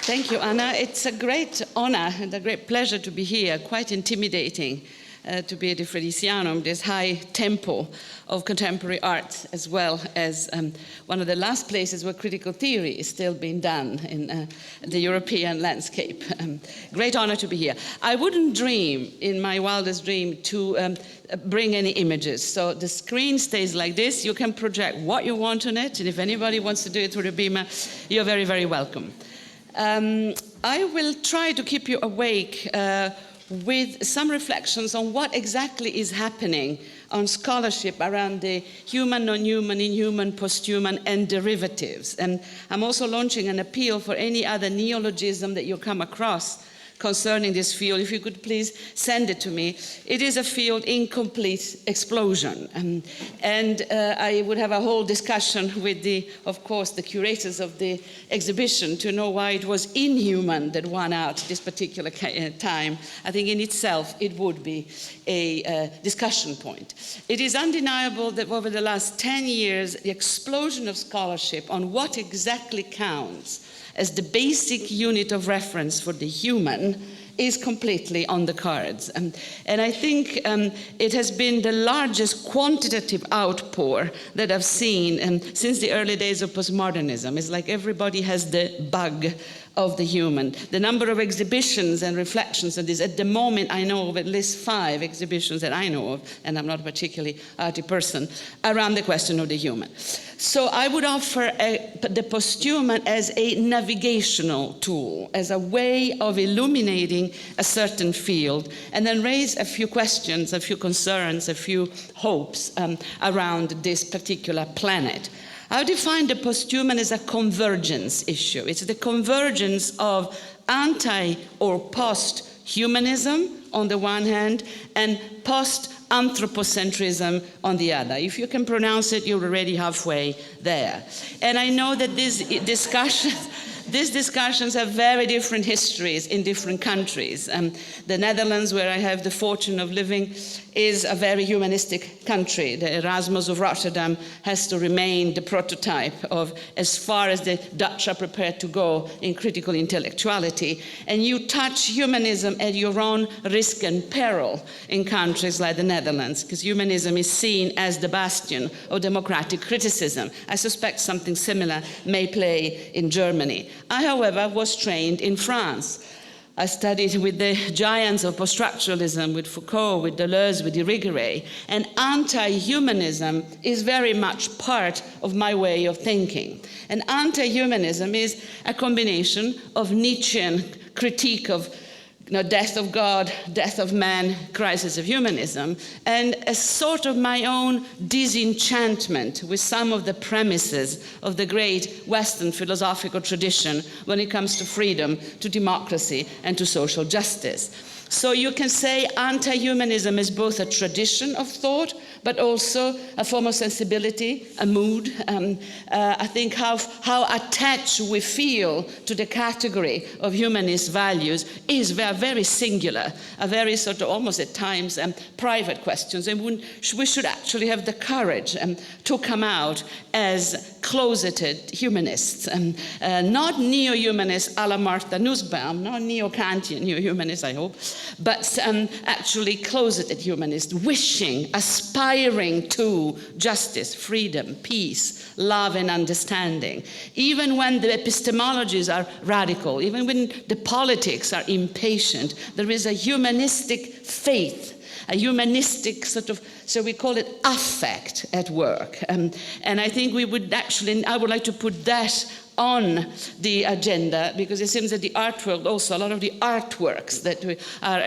Thank you, Anna. It's a great honor and a great pleasure to be here, quite intimidating to be at the Fredicianum, this high tempo of contemporary art, as well as one of the last places where critical theory is still being done in the European landscape. Great honor to be here. I wouldn't dream, in my wildest dream, to bring any images. So the screen stays like this. You can project what you want on it, and if anybody wants to do it through the beamer, you're very, very welcome. I will try to keep you awake with some reflections on what exactly is happening on scholarship around the human, non-human, inhuman, posthuman, and derivatives. And I'm also launching an appeal for any other neologism that you come across concerning this field. If you could please send it to me. It is a field in complete explosion. And I would have a whole discussion with of course, the curators of the exhibition to know why it was Inhuman that won out this particular time. I think in itself it would be a discussion point. It is undeniable that over the last 10 years, the explosion of scholarship on what exactly counts as the basic unit of reference for the human is completely on the cards. And I think it has been the largest quantitative outpour that I've seen since the early days of postmodernism. It's like everybody has the bug of the human. The number of exhibitions and reflections on this, at the moment I know of at least 5 exhibitions that I know of, and I'm not a particularly arty person, around the question of the human. So I would offer the posthuman as a navigational tool, as a way of illuminating a certain field, and then raise a few questions, a few concerns, a few hopes around this particular planet. I define the posthuman as a convergence issue. It's the convergence of anti or post-humanism on the one hand, and post-anthropocentrism on the other. If you can pronounce it, you're already halfway there. And I know that these discussions have very different histories in different countries. The Netherlands, where I have the fortune of living, is a very humanistic country. The Erasmus of Rotterdam has to remain the prototype of as far as the Dutch are prepared to go in critical intellectuality. And you touch humanism at your own risk and peril in countries like the Netherlands, because humanism is seen as the bastion of democratic criticism. I suspect something similar may play in Germany. I, however, was trained in France. I studied with the giants of post-structuralism, with Foucault, with Deleuze, with Irigaray, and anti-humanism is very much part of my way of thinking. And anti-humanism is a combination of Nietzschean critique of death of God, death of man, crisis of humanism, and a sort of my own disenchantment with some of the premises of the great Western philosophical tradition when it comes to freedom, to democracy, and to social justice. So you can say anti-humanism is both a tradition of thought, but also a form of sensibility, a mood. I think how attached we feel to the category of humanist values is very singular, a very sort of almost at times private questions. And we should actually have the courage to come out as closeted humanists, not neo-humanists a la Martha Nussbaum, not neo-Kantian neo-humanists, I hope, but actually closeted humanists, wishing, aspiring to justice, freedom, peace, love, and understanding. Even when the epistemologies are radical, even when the politics are impatient, there is a humanistic faith, a humanistic sort of, so we call it affect at work. And I think we would actually, I would like to put that on the agenda, because it seems that the art world also, a lot of the artworks that are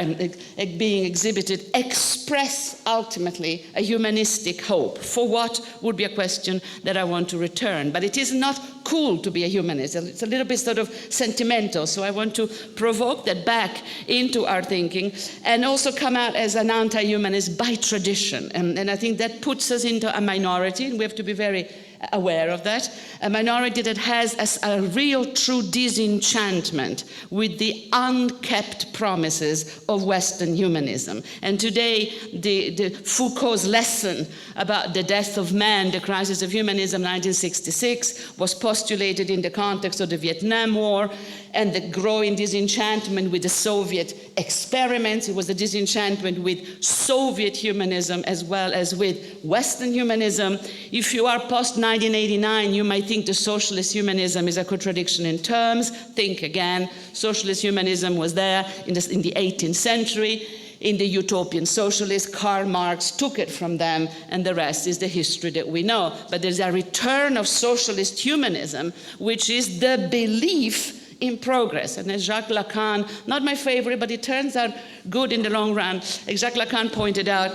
being exhibited express ultimately a humanistic hope for what would be a question that I want to return. But it is not cool to be a humanist. It's a little bit sort of sentimental, so I want to provoke that back into our thinking and also come out as an anti-humanist by tradition. And I think that puts us into a minority, and we have to be very aware of that, a minority that has a real true disenchantment with the unkept promises of Western humanism. And today, the Foucault's lesson about the death of man, the crisis of humanism, 1966, was postulated in the context of the Vietnam War, and the growing disenchantment with the Soviet experiments. It was the disenchantment with Soviet humanism as well as with Western humanism. If you are post-1989, you might think the socialist humanism is a contradiction in terms. Think again. Socialist humanism was there in the 18th century. In the utopian socialists, Karl Marx took it from them, and the rest is the history that we know. But there's a return of socialist humanism, which is the belief in progress. And as Jacques Lacan, not my favorite, but it turns out good in the long run, as Jacques Lacan pointed out,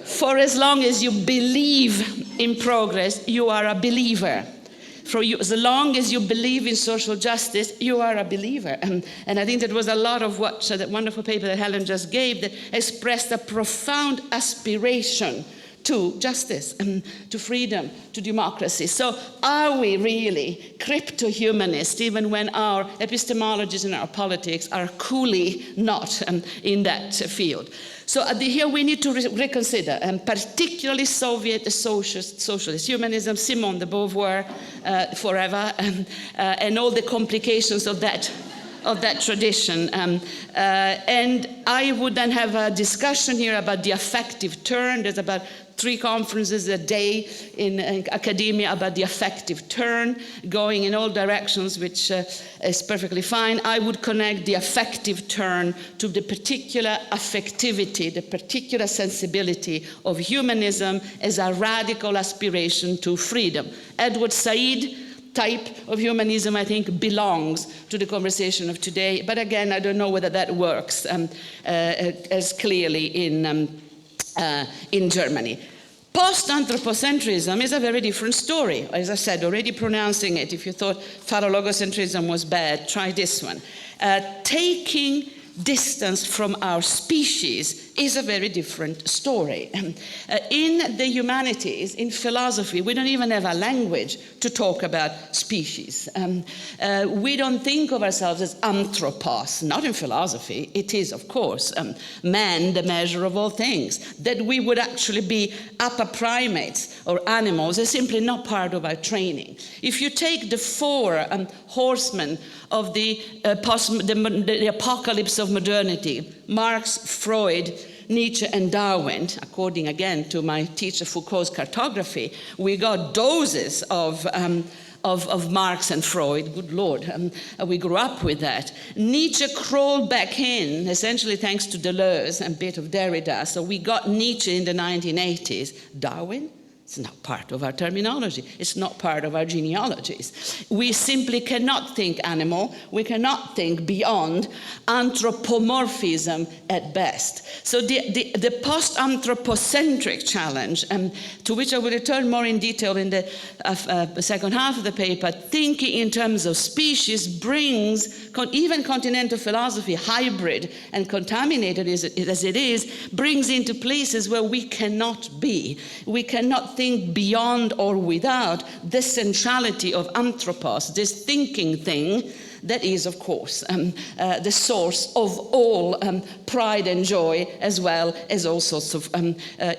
for as long as you believe in progress, you are a believer. For you, as long as you believe in social justice, you are a believer. And I think that was a lot of what that wonderful paper that Helen just gave that expressed a profound aspiration to justice, to freedom, to democracy. So are we really crypto-humanist, even when our epistemologies and our politics are coolly not in that field? So here we need to reconsider, particularly Soviet socialist humanism, Simone de Beauvoir, forever, and all the complications of that tradition. And I would then have a discussion here about the affective turn. There's about 3 conferences a day in academia about the affective turn, going in all directions, which is perfectly fine. I would connect the affective turn to the particular affectivity, the particular sensibility of humanism as a radical aspiration to freedom. Edward Said type of humanism, I think, belongs to the conversation of today. But again, I don't know whether that works as clearly in Germany. Post-anthropocentrism is a very different story. As I said, already pronouncing it, if you thought phallologocentrism was bad, try this one. Taking distance from our species is a very different story. In the humanities, in philosophy, we don't even have a language to talk about species. We don't think of ourselves as anthropos, not in philosophy. It is, of course, man, the measure of all things. That we would actually be upper primates or animals is simply not part of our training. If you take the 4 horsemen of the apocalypse of modernity, Marx, Freud, Nietzsche, and Darwin, according again to my teacher Foucault's Cartography, we got doses of Marx and Freud. Good Lord, we grew up with that. Nietzsche crawled back in, essentially thanks to Deleuze and a bit of Derrida, so we got Nietzsche in the 1980s. Darwin? It's not part of our terminology. It's not part of our genealogies. We simply cannot think animal. We cannot think beyond anthropomorphism at best. So the post-anthropocentric challenge, to which I will return more in detail in the second half of the paper, thinking in terms of species brings, even continental philosophy, hybrid and contaminated as it is, brings into places where we cannot be. We cannot think beyond or without the centrality of anthropos, this thinking thing that is, of course, the source of all pride and joy, as well as all sorts of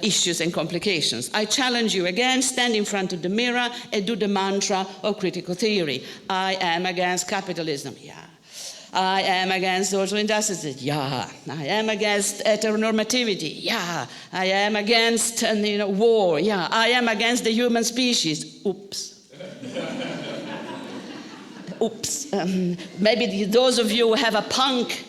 issues and complications. I challenge you again, stand in front of the mirror and do the mantra of critical theory. I am against capitalism. Yeah. I am against social injustices. Yeah. I am against heteronormativity. Yeah. I am against war. Yeah. I am against the human species. Oops. Oops. Maybe those of you who have a punk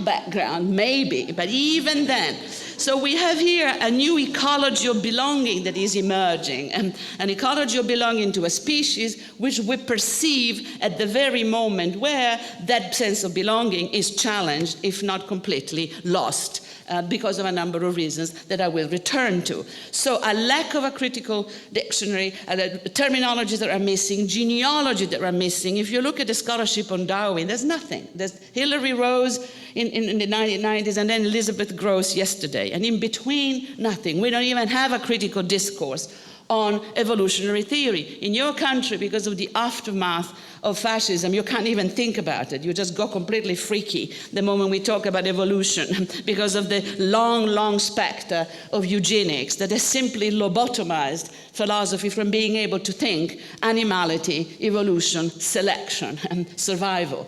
background, maybe, but even then. So we have here a new ecology of belonging that is emerging, an ecology of belonging to a species which we perceive at the very moment where that sense of belonging is challenged, if not completely lost, because of a number of reasons that I will return to. So a lack of a critical dictionary, terminologies that are missing, genealogy that are missing. If you look at the scholarship on Darwin, there's nothing. There's Hilary Rose in the 1990s, and then Elizabeth Gross yesterday. And in between, nothing. We don't even have a critical discourse on evolutionary theory. In your country, because of the aftermath of fascism, you can't even think about it. You just go completely freaky the moment we talk about evolution because of the long, long specter of eugenics that has simply lobotomized philosophy from being able to think animality, evolution, selection, and survival.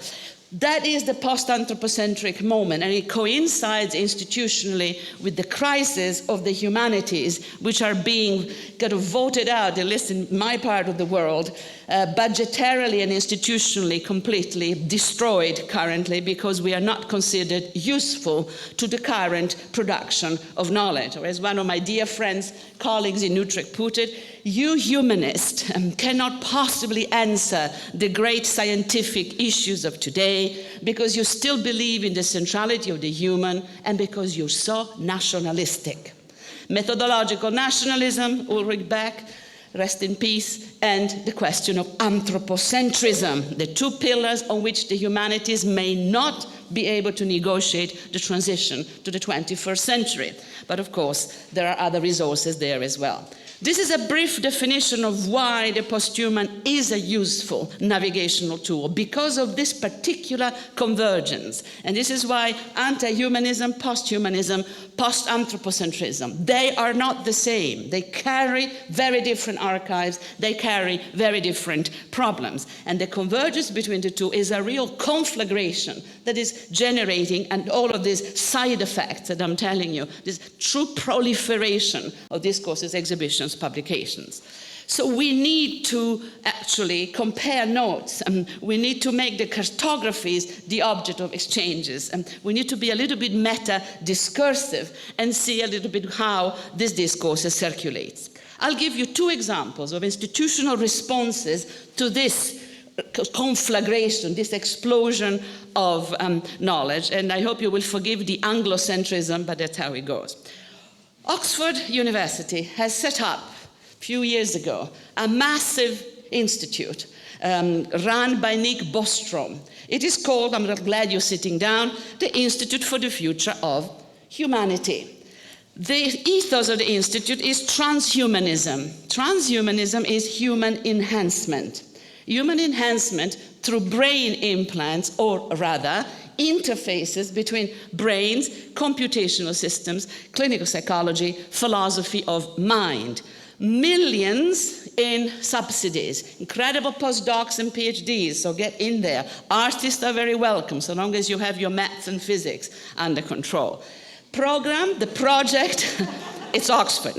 That is the post-anthropocentric moment, and it coincides institutionally with the crisis of the humanities, which are being kind of voted out, at least in my part of the world, budgetarily and institutionally completely destroyed currently because we are not considered useful to the current production of knowledge. Or as one of my dear friends, colleagues in Utrecht put it, you humanists cannot possibly answer the great scientific issues of today because you still believe in the centrality of the human and because you're so nationalistic. Methodological nationalism, Ulrich Beck, rest in peace, and the question of anthropocentrism, the two pillars on which the humanities may not be able to negotiate the transition to the 21st century. But of course, there are other resources there as well. This is a brief definition of why the posthuman is a useful navigational tool, because of this particular convergence. And this is why anti-humanism, posthumanism, post-anthropocentrism, they are not the same. They carry very different archives, they carry very different problems. And the convergence between the two is a real conflagration that is generating, and all of these side effects that I'm telling you, this true proliferation of discourses, exhibitions, publications. So we need to actually compare notes, and we need to make the cartographies the object of exchanges, and we need to be a little bit meta-discursive and see a little bit how this discourse circulates. I'll give you two examples of institutional responses to this conflagration, this explosion of knowledge, and I hope you will forgive the Anglocentrism, but that's how it goes. Oxford University has set up a few years ago a massive institute run by Nick Bostrom. It is called, I'm glad you're sitting down, the Institute for the Future of Humanity. The ethos of the institute is transhumanism. Transhumanism is human enhancement. Human enhancement through brain implants, or rather, interfaces between brains, computational systems, clinical psychology, philosophy of mind. Millions in subsidies, incredible postdocs and PhDs, so get in there. Artists are very welcome, so long as you have your maths and physics under control. The project, it's Oxford.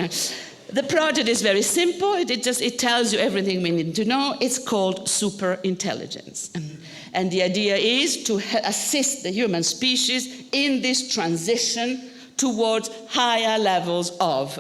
The project is very simple. It tells you everything we need to know. It's called superintelligence. And the idea is to assist the human species in this transition towards higher levels of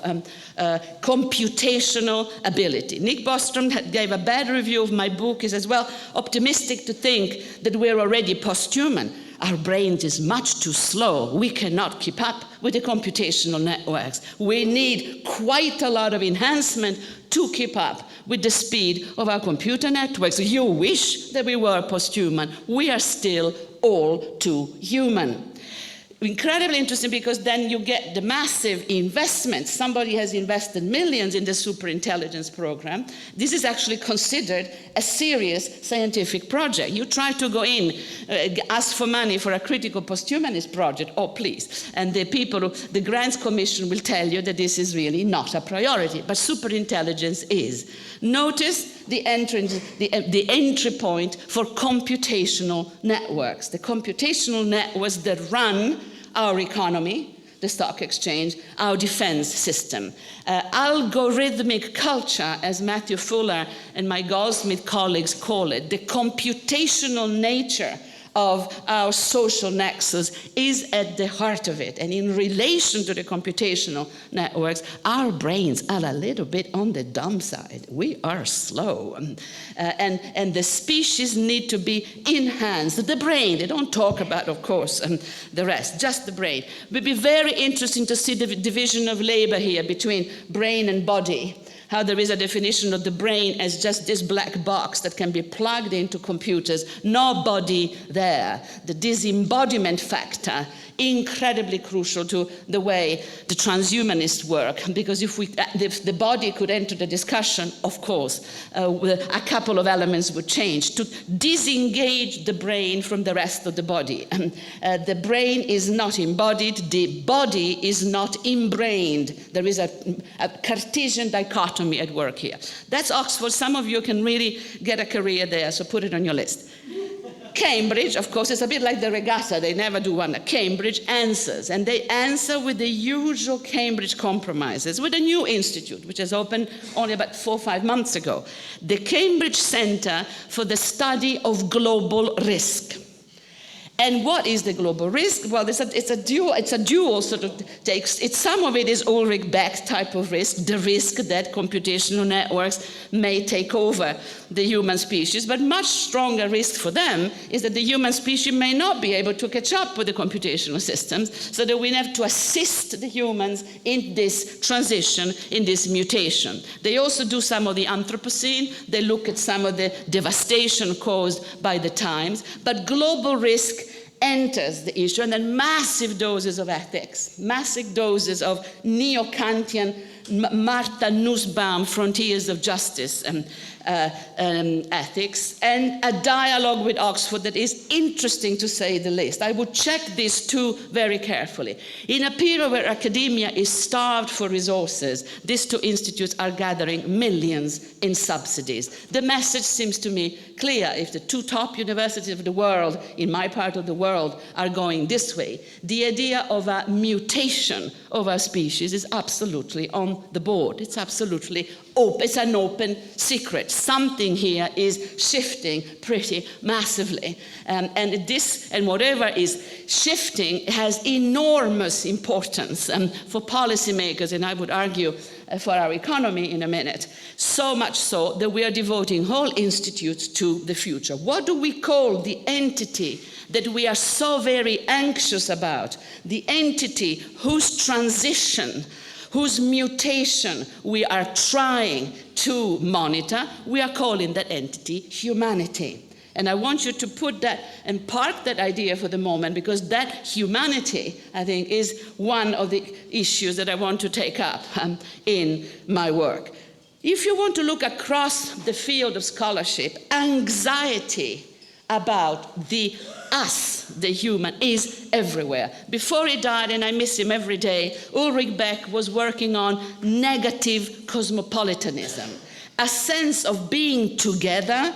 computational ability. Nick Bostrom gave a bad review of my book. He says, well, optimistic to think that we're already posthuman. Our brains is much too slow. We cannot keep up with the computational networks. We need quite a lot of enhancement to keep up with the speed of our computer networks. You wish that we were posthuman. We are still all too human. Incredibly interesting, because then you get the massive investment. Somebody has invested millions in the superintelligence program. This is actually considered a serious scientific project. You try to go in, ask for money for a critical posthumanist project, oh please. And the Grants Commission will tell you that this is really not a priority, but superintelligence is. Notice the entry point for computational networks. The computational networks that run our economy, the stock exchange, our defense system. Algorithmic culture, as Matthew Fuller and my Goldsmith colleagues call it, the computational nature of our social nexus is at the heart of it. And in relation to the computational networks, our brains are a little bit on the dumb side. We are slow. And the species need to be enhanced. The brain, they don't talk about, of course, the rest, just the brain. It would be very interesting to see the division of labor here between brain and body. How there is a definition of the brain as just this black box that can be plugged into computers, no body there. The disembodiment factor incredibly crucial to the way the transhumanists work, because if the body could enter the discussion, of course, a couple of elements would change to disengage the brain from the rest of the body. The brain is not embodied, the body is not embrained. There is a Cartesian dichotomy at work here. That's Oxford. Some of you can really get a career there, so put it on your list. Cambridge, of course, it's a bit like the regatta. They never do one. Cambridge answers, and they answer with the usual Cambridge compromises, with a new institute, which has opened only about 4 or 5 months ago, the Cambridge Center for the Study of Global Risk. And what is the global risk? Well, it's a dual sort of takes. Some of it is Ulrich Beck type of risk, the risk that computational networks may take over the human species. But much stronger risk for them is that the human species may not be able to catch up with the computational systems, so that we have to assist the humans in this transition, in this mutation. They also do some of the Anthropocene. They look at some of the devastation caused by the times. But global risk enters the issue, and then massive doses of ethics, massive doses of neo-Kantian Martha Nussbaum frontiers of justice ethics, and a dialogue with Oxford that is interesting to say the least. I would check these two very carefully. In a period where academia is starved for resources, these two institutes are gathering millions in subsidies. The message seems to me clear. If the two top universities of the world, in my part of the world, are going this way, the idea of a mutation of our species is absolutely on the board. It's absolutely open. It's an open secret. Something here is shifting pretty massively. And whatever is shifting has enormous importance for policymakers, and I would argue for our economy in a minute. So much so that we are devoting whole institutes to the future. What do we call the entity that we are so very anxious about? The entity whose transition, whose mutation we are trying to monitor, we are calling that entity humanity. And I want you to put that and park that idea for the moment, because that humanity, I think, is one of the issues that I want to take up in my work. If you want to look across the field of scholarship, anxiety about the us, the human, is everywhere. Before he died, and I miss him every day, Ulrich Beck was working on negative cosmopolitanism, a sense of being together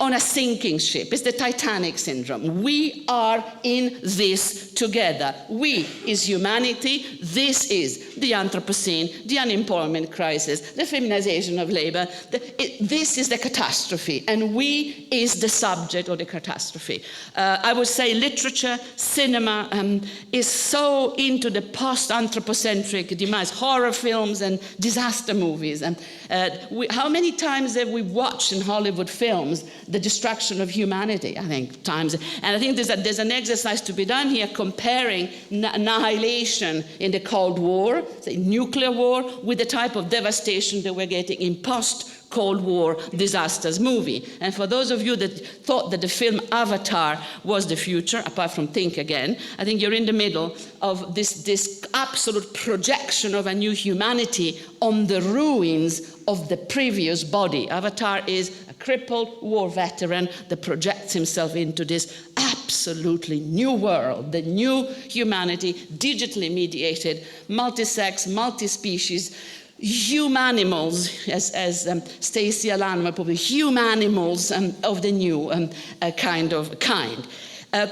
on a sinking ship. It's the Titanic Syndrome. We are in this together. We is humanity. This is the Anthropocene, the unemployment crisis, the feminization of labor. This is the catastrophe, and we is the subject of the catastrophe. I would say literature, cinema is so into the post-anthropocentric demise, horror films and disaster movies. How many times have we watched in Hollywood films the destruction of humanity? I think times. And I think there's an exercise to be done here comparing annihilation in the Cold War, say nuclear war, with the type of devastation that we're getting in post-Cold War disasters movie. And for those of you that thought that the film Avatar was the future, apart from Think Again, I think you're in the middle of this absolute projection of a new humanity on the ruins of the previous body. Avatar is a crippled war veteran that projects himself into this absolutely new world, the new humanity, digitally mediated, multi-sex, multi-species, humanimals, as Stacey Alan would probably, humanimals of the new kind.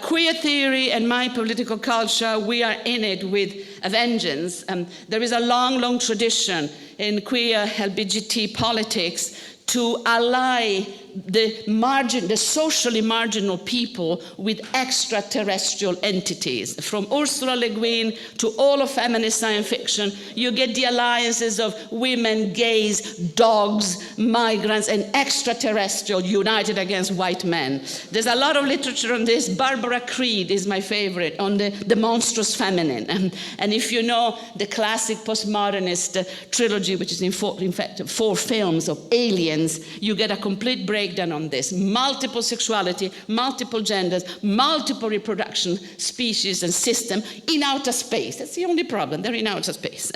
Queer theory and my political culture, we are in it with a vengeance. There is a long, long tradition in queer LGBT politics to ally the socially marginal people with extraterrestrial entities. From Ursula Le Guin to all of feminist science fiction, you get the alliances of women, gays, dogs, migrants, and extraterrestrial united against white men. There's a lot of literature on this. Barbara Creed is my favorite, on the monstrous feminine. And if you know the classic postmodernist trilogy, which is in fact 4 films of aliens, you get a complete break breakdown on this. Multiple sexuality, multiple genders, multiple reproduction species and system in outer space. That's the only problem, they're in outer space.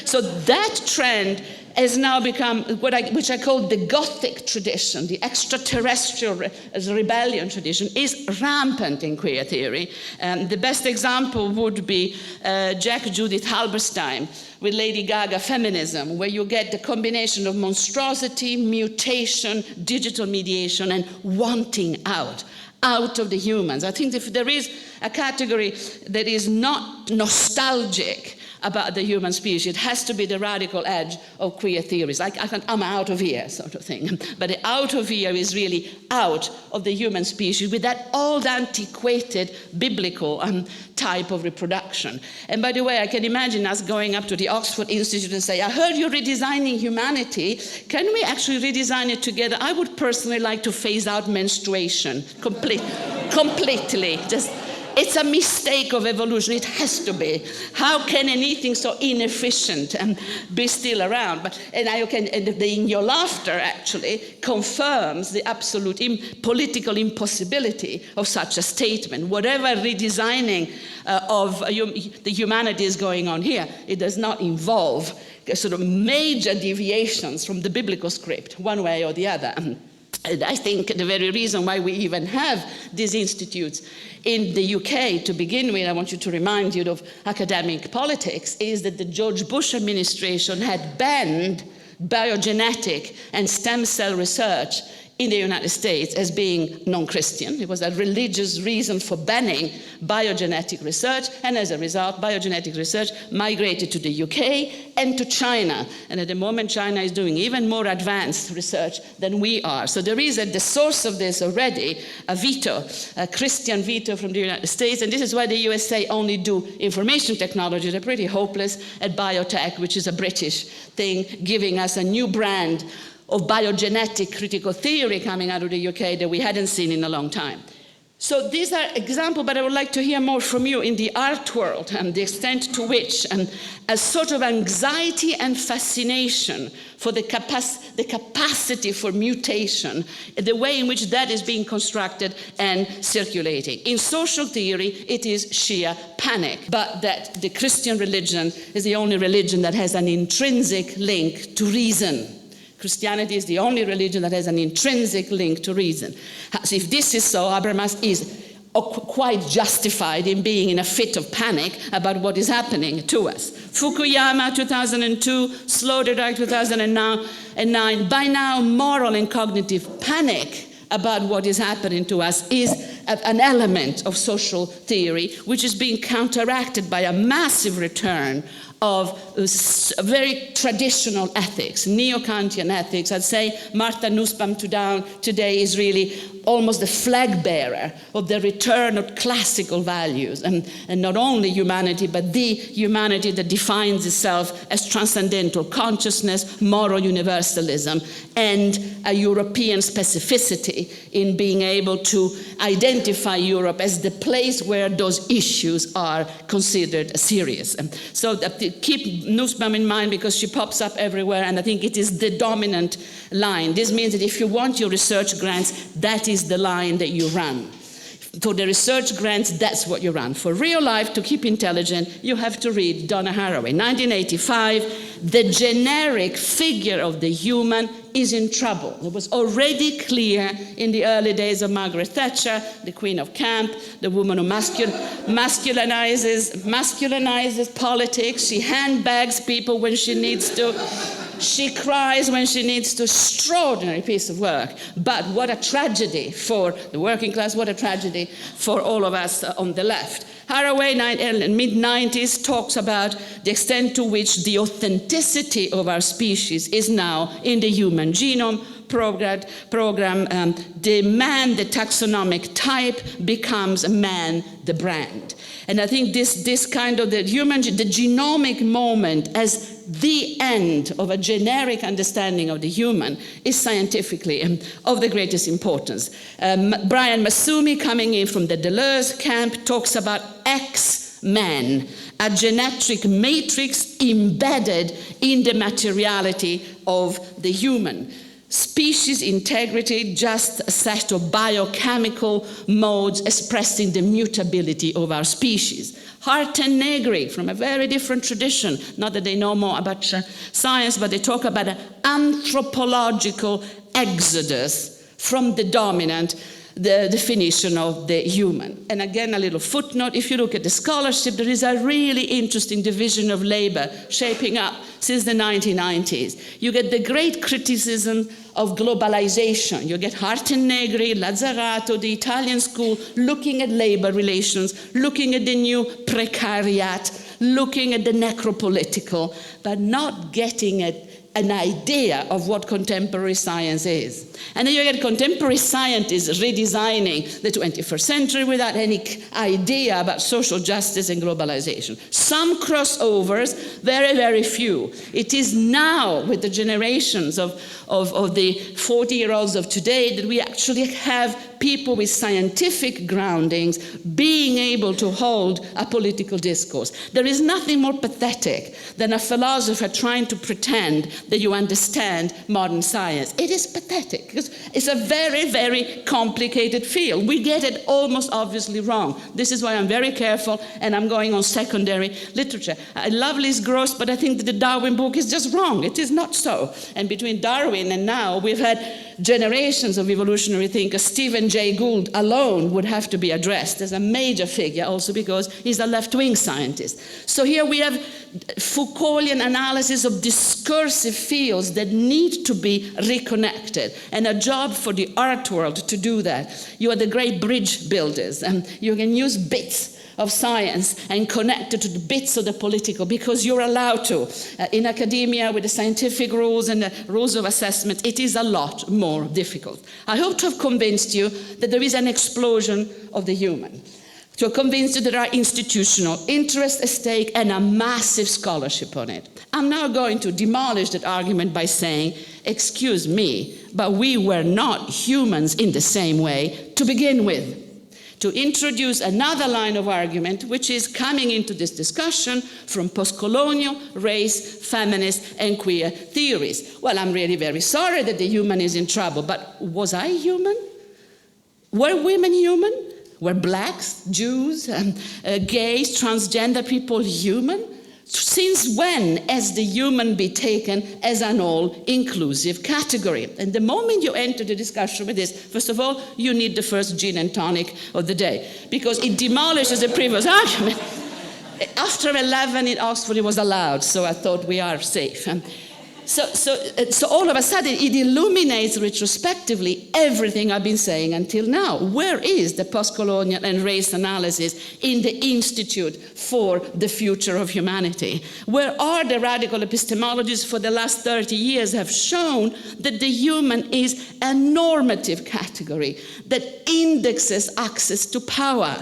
So that trend has now become which I call the Gothic tradition, the extraterrestrial rebellion tradition, is rampant in queer theory. The best example would be Jack Judith Halberstein with Lady Gaga feminism, where you get the combination of monstrosity, mutation, digital mediation, and wanting out of the humans. I think if there is a category that is not nostalgic about the human species, it has to be the radical edge of queer theories. I'm out of here, sort of thing. But the out of here is really out of the human species with that old, antiquated, biblical type of reproduction. And by the way, I can imagine us going up to the Oxford Institute and say, I heard you're redesigning humanity. Can we actually redesign it together? I would personally like to phase out menstruation completely. It's a mistake of evolution. It has to be. How can anything so inefficient be still around? In your laughter actually confirms the absolute political impossibility of such a statement. Whatever redesigning of the humanity is going on here, it does not involve sort of major deviations from the biblical script, one way or the other. And I think the very reason why we even have these institutes in the UK to begin with, I want you to remind you of academic politics, is that the George Bush administration had banned biogenetic and stem cell research in the United States as being non-Christian. It was a religious reason for banning biogenetic research, and as a result, biogenetic research migrated to the UK and to China. And at the moment, China is doing even more advanced research than we are. So there is at the source of this already a veto, a Christian veto from the United States, and this is why the USA only do information technology. They're pretty hopeless at biotech, which is a British thing, giving us a new brand of biogenetic critical theory coming out of the UK that we hadn't seen in a long time. So these are examples, but I would like to hear more from you in the art world and the extent to which a sort of anxiety and fascination for the capacity for mutation, the way in which that is being constructed and circulating. In social theory, it is sheer panic, but that the Christian religion is the only religion that has an intrinsic link to reason. Christianity is the only religion that has an intrinsic link to reason. So if this is so, Habermas is quite justified in being in a fit of panic about what is happening to us. Fukuyama, 2002, Sloterdijk, 2009. By now, moral and cognitive panic about what is happening to us is an element of social theory, which is being counteracted by a massive return of very traditional ethics, neo-Kantian ethics. I'd say Martha Nussbaum today is really almost the flag bearer of the return of classical values, and not only humanity, but the humanity that defines itself as transcendental consciousness, moral universalism, and a European specificity in being able to identify Europe as the place where those issues are considered serious. So keep Nussbaum in mind because she pops up everywhere, and I think it is the dominant line. This means that if you want your research grants, that is the line that you run. For the research grants, that's what you run. For real life, to keep intelligent, you have to read Donna Haraway. 1985, the generic figure of the human is in trouble. It was already clear in the early days of Margaret Thatcher, the Queen of Camp, the woman who masculinizes politics. She handbags people when she needs to. She cries when she needs to. Extraordinary piece of work. But what a tragedy for the working class, what a tragedy for all of us on the left. Haraway, mid-90s, talks about the extent to which the authenticity of our species is now in the human genome program. The man, the taxonomic type, becomes man, the brand. And I think this kind of the genomic moment as the end of a generic understanding of the human is scientifically of the greatest importance. Brian Masumi, coming in from the Deleuze camp, talks about X-Men, a genetic matrix embedded in the materiality of the human. species integrity just a set of biochemical modes expressing the mutability of our species. Hart and Negri, from a very different tradition, not that they know more about science, but they talk about an anthropological exodus from the dominant the definition of the human. And again, a little footnote, if you look at the scholarship, there is a really interesting division of labor shaping up since the 1990s. You get the great criticism of globalization. You get Hart and Negri, Lazzarato, the Italian school, looking at labor relations, looking at the new precariat, looking at the necropolitical, but not getting at an idea of what contemporary science is. And then you get contemporary scientists redesigning the 21st century without any idea about social justice and globalization. Some crossovers, very, very few. It is now, with the generations of the 40-year-olds of today, that we actually have people with scientific groundings being able to hold a political discourse. There is nothing more pathetic than a philosopher trying to pretend that you understand modern science. It is pathetic, because it's a very, very complicated field. We get it almost obviously wrong. This is why I'm very careful, and I'm going on secondary literature. I love Liz Gross, but I think that the Darwin book is just wrong. It is not so. And between Darwin and now, we've had generations of evolutionary thinkers. Stephen Jay Gould alone would have to be addressed as a major figure, also because he's a left-wing scientist. So here we have Foucaultian analysis of discursive fields that need to be reconnected, and a job for the art world to do that. You are the great bridge builders, and you can use bits of science and connect it to the bits of the political, because you're allowed to. In academia, with the scientific rules and the rules of assessment, it is a lot more difficult. I hope to have convinced you that there is an explosion of the human, to have convinced you there are institutional interests at stake and a massive scholarship on it. I'm now going to demolish that argument by saying, excuse me, but we were not humans in the same way to begin with. To introduce another line of argument, which is coming into this discussion from post-colonial, race, feminist, and queer theories. Well, I'm really very sorry that the human is in trouble, but was I human? Were women human? Were blacks, Jews, gays, transgender people human? Since when has the human be taken as an all-inclusive category? And the moment you enter the discussion with this, first of all, you need the first gin and tonic of the day, because it demolishes the previous argument. After 11 in Oxford, it was allowed, so I thought we are safe. So all of a sudden, it illuminates retrospectively everything I've been saying until now. Where is the post-colonial and race analysis in the Institute for the Future of Humanity? Where are the radical epistemologies for the last 30 years have shown that the human is a normative category that indexes access to power?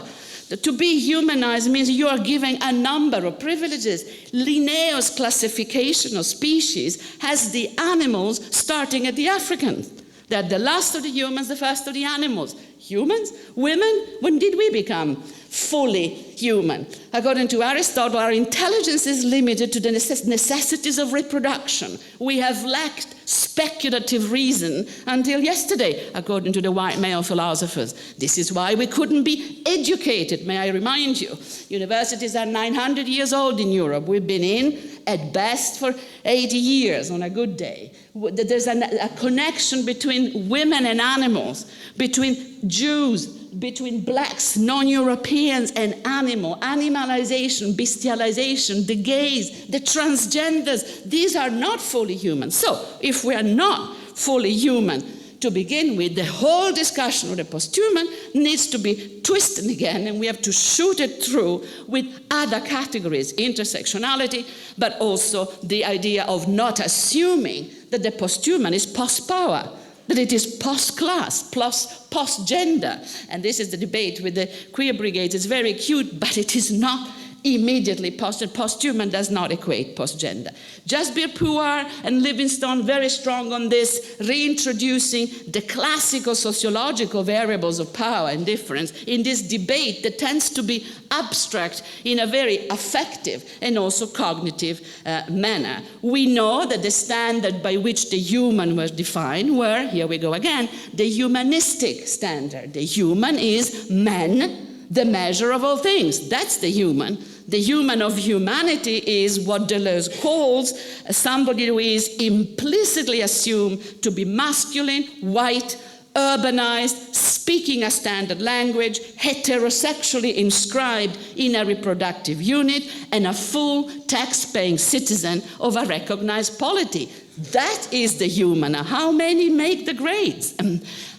To be humanized means you are given a number of privileges. Linnaeus' classification of species has the animals starting at the Africans. They're the last of the humans, the first of the animals. Humans? Women? When did we become fully human? According to Aristotle, our intelligence is limited to the necessities of reproduction. We have lacked speculative reason until yesterday, according to the white male philosophers. This is why we couldn't be educated, may I remind you. Universities are 900 years old in Europe. We've been in, at best, for 80 years on a good day. There's a connection between women and animals, between Jews, between blacks, non-Europeans, and animalization, bestialization, the gays, the transgenders. These are not fully human. So if we are not fully human to begin with, the whole discussion of the posthuman needs to be twisted again, and we have to shoot it through with other categories, intersectionality, but also the idea of not assuming that the posthuman is post-power, that it is post-class, plus post-gender. And this is the debate with the queer brigade. It's very acute, but it is not immediately posthuman does not equate post-gender. Jasbir Puar and Livingstone very strong on this, reintroducing the classical sociological variables of power and difference in this debate that tends to be abstract in a very affective and also cognitive manner. We know that the standard by which the human was defined were, here we go again, the humanistic standard. The human is man, the measure of all things. That's the human. The human of humanity is what Deleuze calls somebody who is implicitly assumed to be masculine, white, urbanized, speaking a standard language, heterosexually inscribed in a reproductive unit, and a full tax-paying citizen of a recognized polity. That is the human. Now, how many make the grades?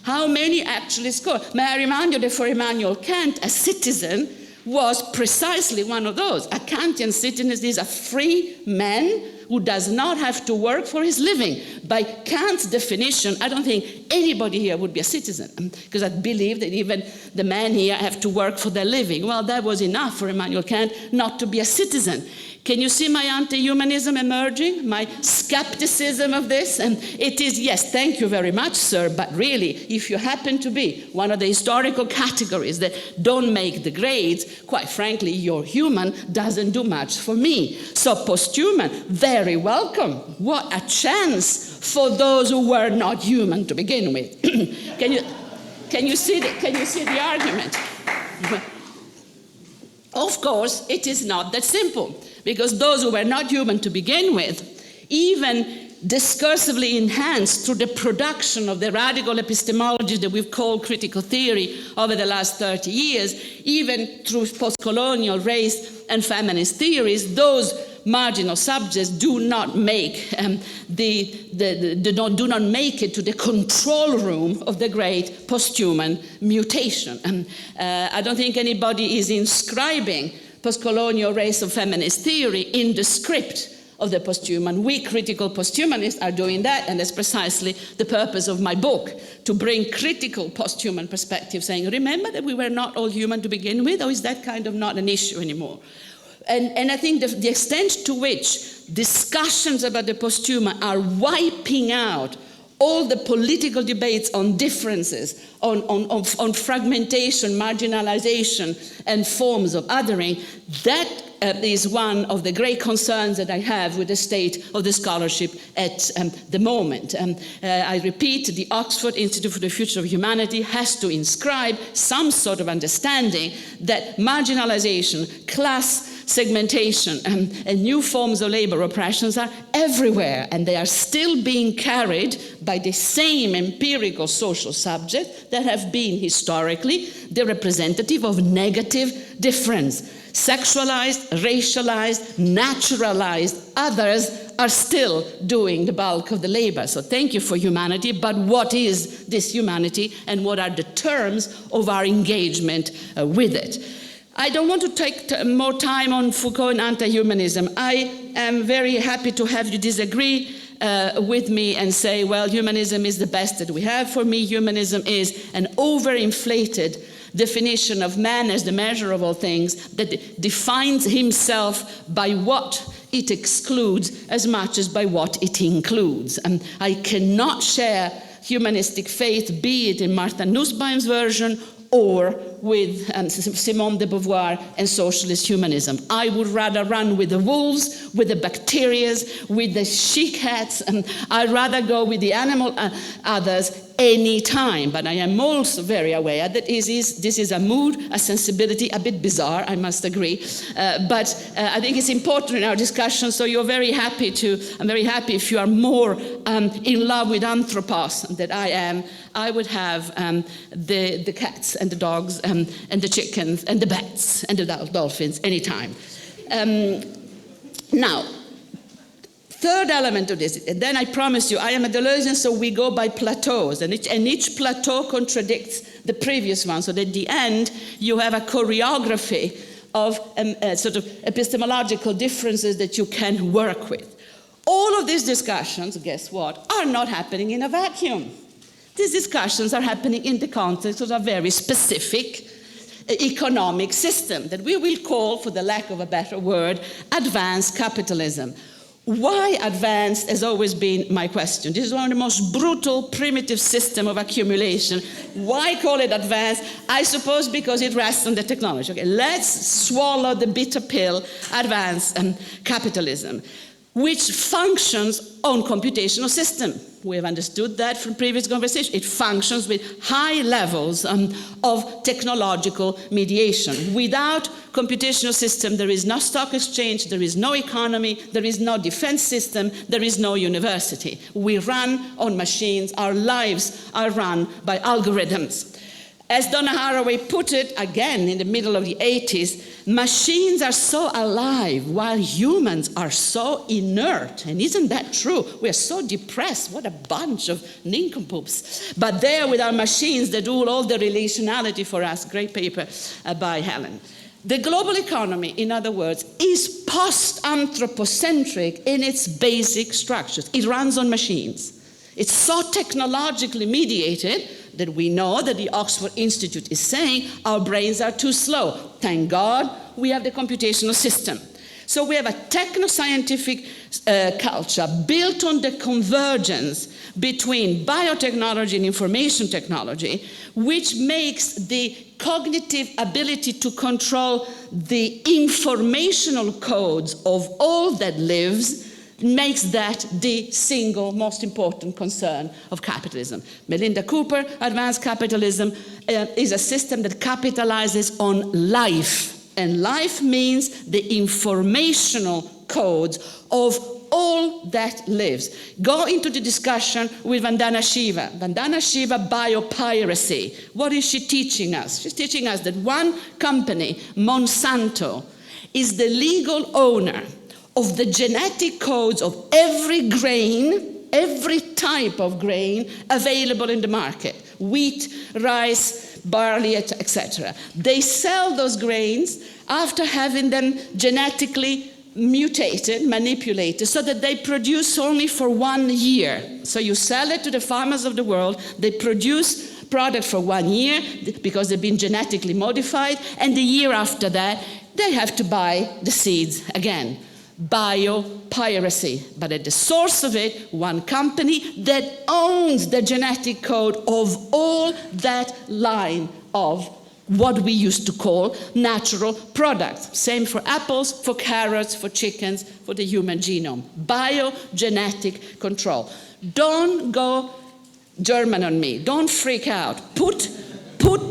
How many actually score? May I remind you that for Immanuel Kant, a citizen was precisely one of those. A Kantian citizen is a free man who does not have to work for his living. By Kant's definition, I don't think anybody here would be a citizen, because I believe that even the men here have to work for their living. Well, that was enough for Immanuel Kant not to be a citizen. Can you see my anti-humanism emerging, my skepticism of this? And it is, yes, thank you very much, sir, but really, if you happen to be one of the historical categories that don't make the grades, quite frankly, your human doesn't do much for me. So posthuman, very welcome. What a chance for those who were not human to begin with. Can you see the argument? Of course, it is not that simple, because those who were not human to begin with, even discursively enhanced through the production of the radical epistemology that we've called critical theory over the last 30 years, even through post-colonial race and feminist theories, those marginal subjects do not make do not make it to the control room of the great posthuman mutation. I don't think anybody is inscribing post-colonial race and feminist theory in the script of the posthuman. We critical posthumanists are doing that, and that's precisely the purpose of my book, to bring critical posthuman perspective, saying, remember that we were not all human to begin with, or is that kind of not an issue anymore? And I think the extent to which discussions about the posthuman are wiping out all the political debates on differences, on fragmentation, marginalization, and forms of othering, that is one of the great concerns that I have with the state of the scholarship at the moment. I repeat, the Oxford Institute for the Future of Humanity has to inscribe some sort of understanding that marginalization, class segmentation, and new forms of labor oppressions are everywhere, and they are still being carried by the same empirical social subjects that have been historically the representative of negative difference. Sexualized, racialized, naturalized others are still doing the bulk of the labor. So thank you for humanity, but what is this humanity, and what are the terms of our engagement with it? I don't want to take more time on Foucault and anti-humanism. I am very happy to have you disagree with me and say, well, humanism is the best that we have. For me, humanism is an overinflated definition of man as the measure of all things that defines himself by what it excludes as much as by what it includes. I cannot share humanistic faith, be it in Martha Nussbaum's version or with Simone de Beauvoir and socialist humanism. I would rather run with the wolves, with the bacterias, with the chic hats, and I'd rather go with the animal others any time. But I am also very aware that this is a mood, a sensibility, a bit bizarre, I must agree. But I think it's important in our discussion, so I'm very happy if you are more in love with anthropos than I am. I would have the cats and the dogs and the chickens and the bats and the dolphins anytime. Now, third element of this, and then I promise you, I am a Deleuzian, so we go by plateaus, and each plateau contradicts the previous one, so that at the end, you have a choreography of sort of epistemological differences that you can work with. All of these discussions, guess what, are not happening in a vacuum. These discussions are happening in the context of a very specific economic system that we will call, for the lack of a better word, advanced capitalism. Why advanced has always been my question. This is one of the most brutal, primitive systems of accumulation. Why call it advanced? I suppose because it rests on the technology. Okay, let's swallow the bitter pill, advanced capitalism, which functions on computational system. We have understood that from previous conversation. It functions with high levels of technological mediation. Without computational system, there is no stock exchange, there is no economy, there is no defense system, there is no university. We run on machines. Our lives are run by algorithms. As Donna Haraway put it, again in the middle of the 80s, machines are so alive while humans are so inert. And isn't that true? We're so depressed. What a bunch of nincompoops. But there with our machines, they do all the relationality for us. Great paper by Helen. The global economy, in other words, is post-anthropocentric in its basic structures. It runs on machines. It's so technologically mediated that we know that the Oxford Institute is saying our brains are too slow. Thank God we have the computational system. So we have a techno-scientific culture built on the convergence between biotechnology and information technology, which makes the cognitive ability to control the informational codes of all that lives, makes that the single most important concern of capitalism. Melinda Cooper, Advanced Capitalism, is a system that capitalizes on life. And life means the informational codes of all that lives. Go into the discussion with Vandana Shiva. Vandana Shiva, biopiracy. What is she teaching us? She's teaching us that one company, Monsanto, is the legal owner of the genetic codes of every grain, every type of grain available in the market. Wheat, rice, barley, etc. They sell those grains after having them genetically mutated, manipulated, so that they produce only for 1 year. So you sell it to the farmers of the world, they produce product for 1 year because they've been genetically modified, and the year after that, they have to buy the seeds again. Biopiracy, but at the source of it, one company that owns the genetic code of all that line of what we used to call natural products. Same for apples, for carrots, for chickens, for the human genome. Biogenetic control. Don't go German on me. Don't freak out. Put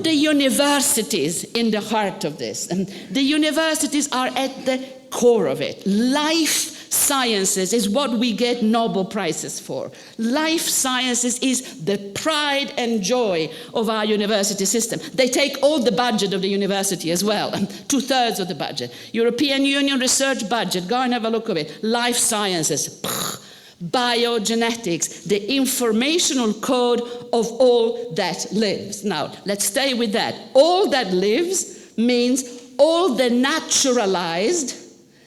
the universities in the heart of this. And the universities are at the core of it. Life sciences is what we get Nobel Prizes for. Life sciences is the pride and joy of our university system. They take all the budget of the university as well, 2/3 of the budget. European Union research budget, go and have a look at it. Life sciences, biogenetics, the informational code of all that lives. Now, let's stay with that. All that lives means all the naturalized,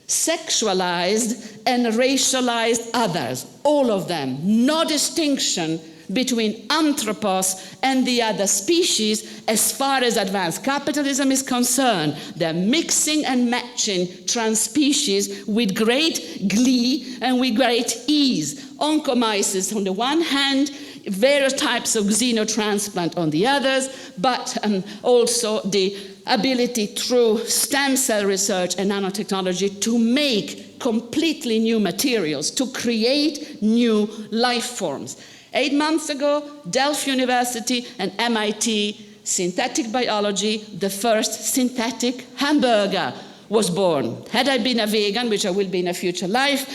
sexualized, and racialized others, all of them. No distinction between anthropos and the other species as far as advanced capitalism is concerned. They're mixing and matching trans-species with great glee and with great ease. Oncomyces on the one hand, various types of xenotransplant on the others, but also the ability through stem cell research and nanotechnology to make completely new materials, to create new life forms. 8 months ago, Delft University and MIT synthetic biology, the first synthetic hamburger was born. Had I been a vegan, which I will be in a future life,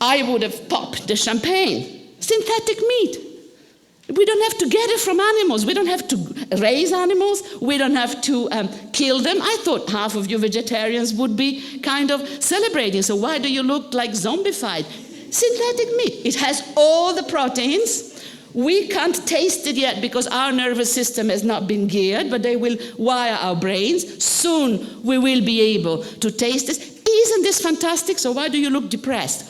I would have popped the champagne. Synthetic meat. We don't have to get it from animals. We don't have to raise animals. We don't have to kill them. I thought half of you vegetarians would be kind of celebrating. So why do you look like zombified? Synthetic meat. It has all the proteins. We can't taste it yet because our nervous system has not been geared, but they will wire our brains. Soon we will be able to taste this. Isn't this fantastic? So why do you look depressed?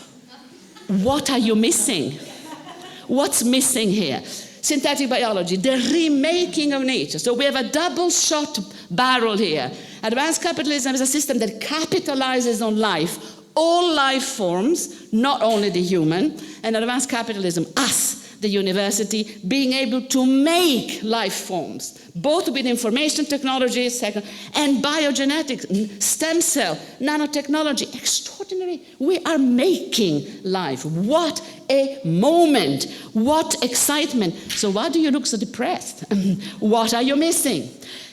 What are you missing? What's missing here? Synthetic biology, the remaking of nature. So we have a double shot barrel here. Advanced capitalism is a system that capitalizes on life, all life forms, not only the human, and advanced capitalism, us, the university, being able to make life forms, both with information technology, and biogenetics, stem cell, nanotechnology, extraordinary. We are making life. What a moment, what excitement. So why do you look so depressed? What are you missing?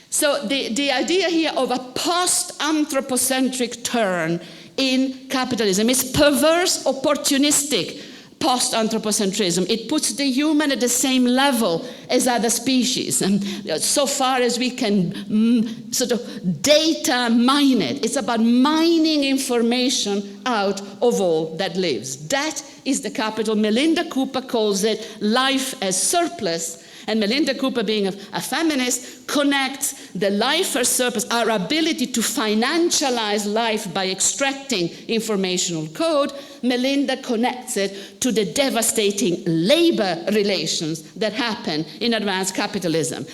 So the idea here of a post-anthropocentric turn in capitalism is perverse, opportunistic post-anthropocentrism. It puts the human at the same level as other species. And so far as we can sort of data mine it, it's about mining information out of all that lives. That is the capital. Melinda Cooper calls it life as surplus. And Melinda Cooper, being a feminist, connects the life as surplus, our ability to financialize life by extracting informational code. Melinda connects it to the devastating labor relations that happen in advanced capitalism.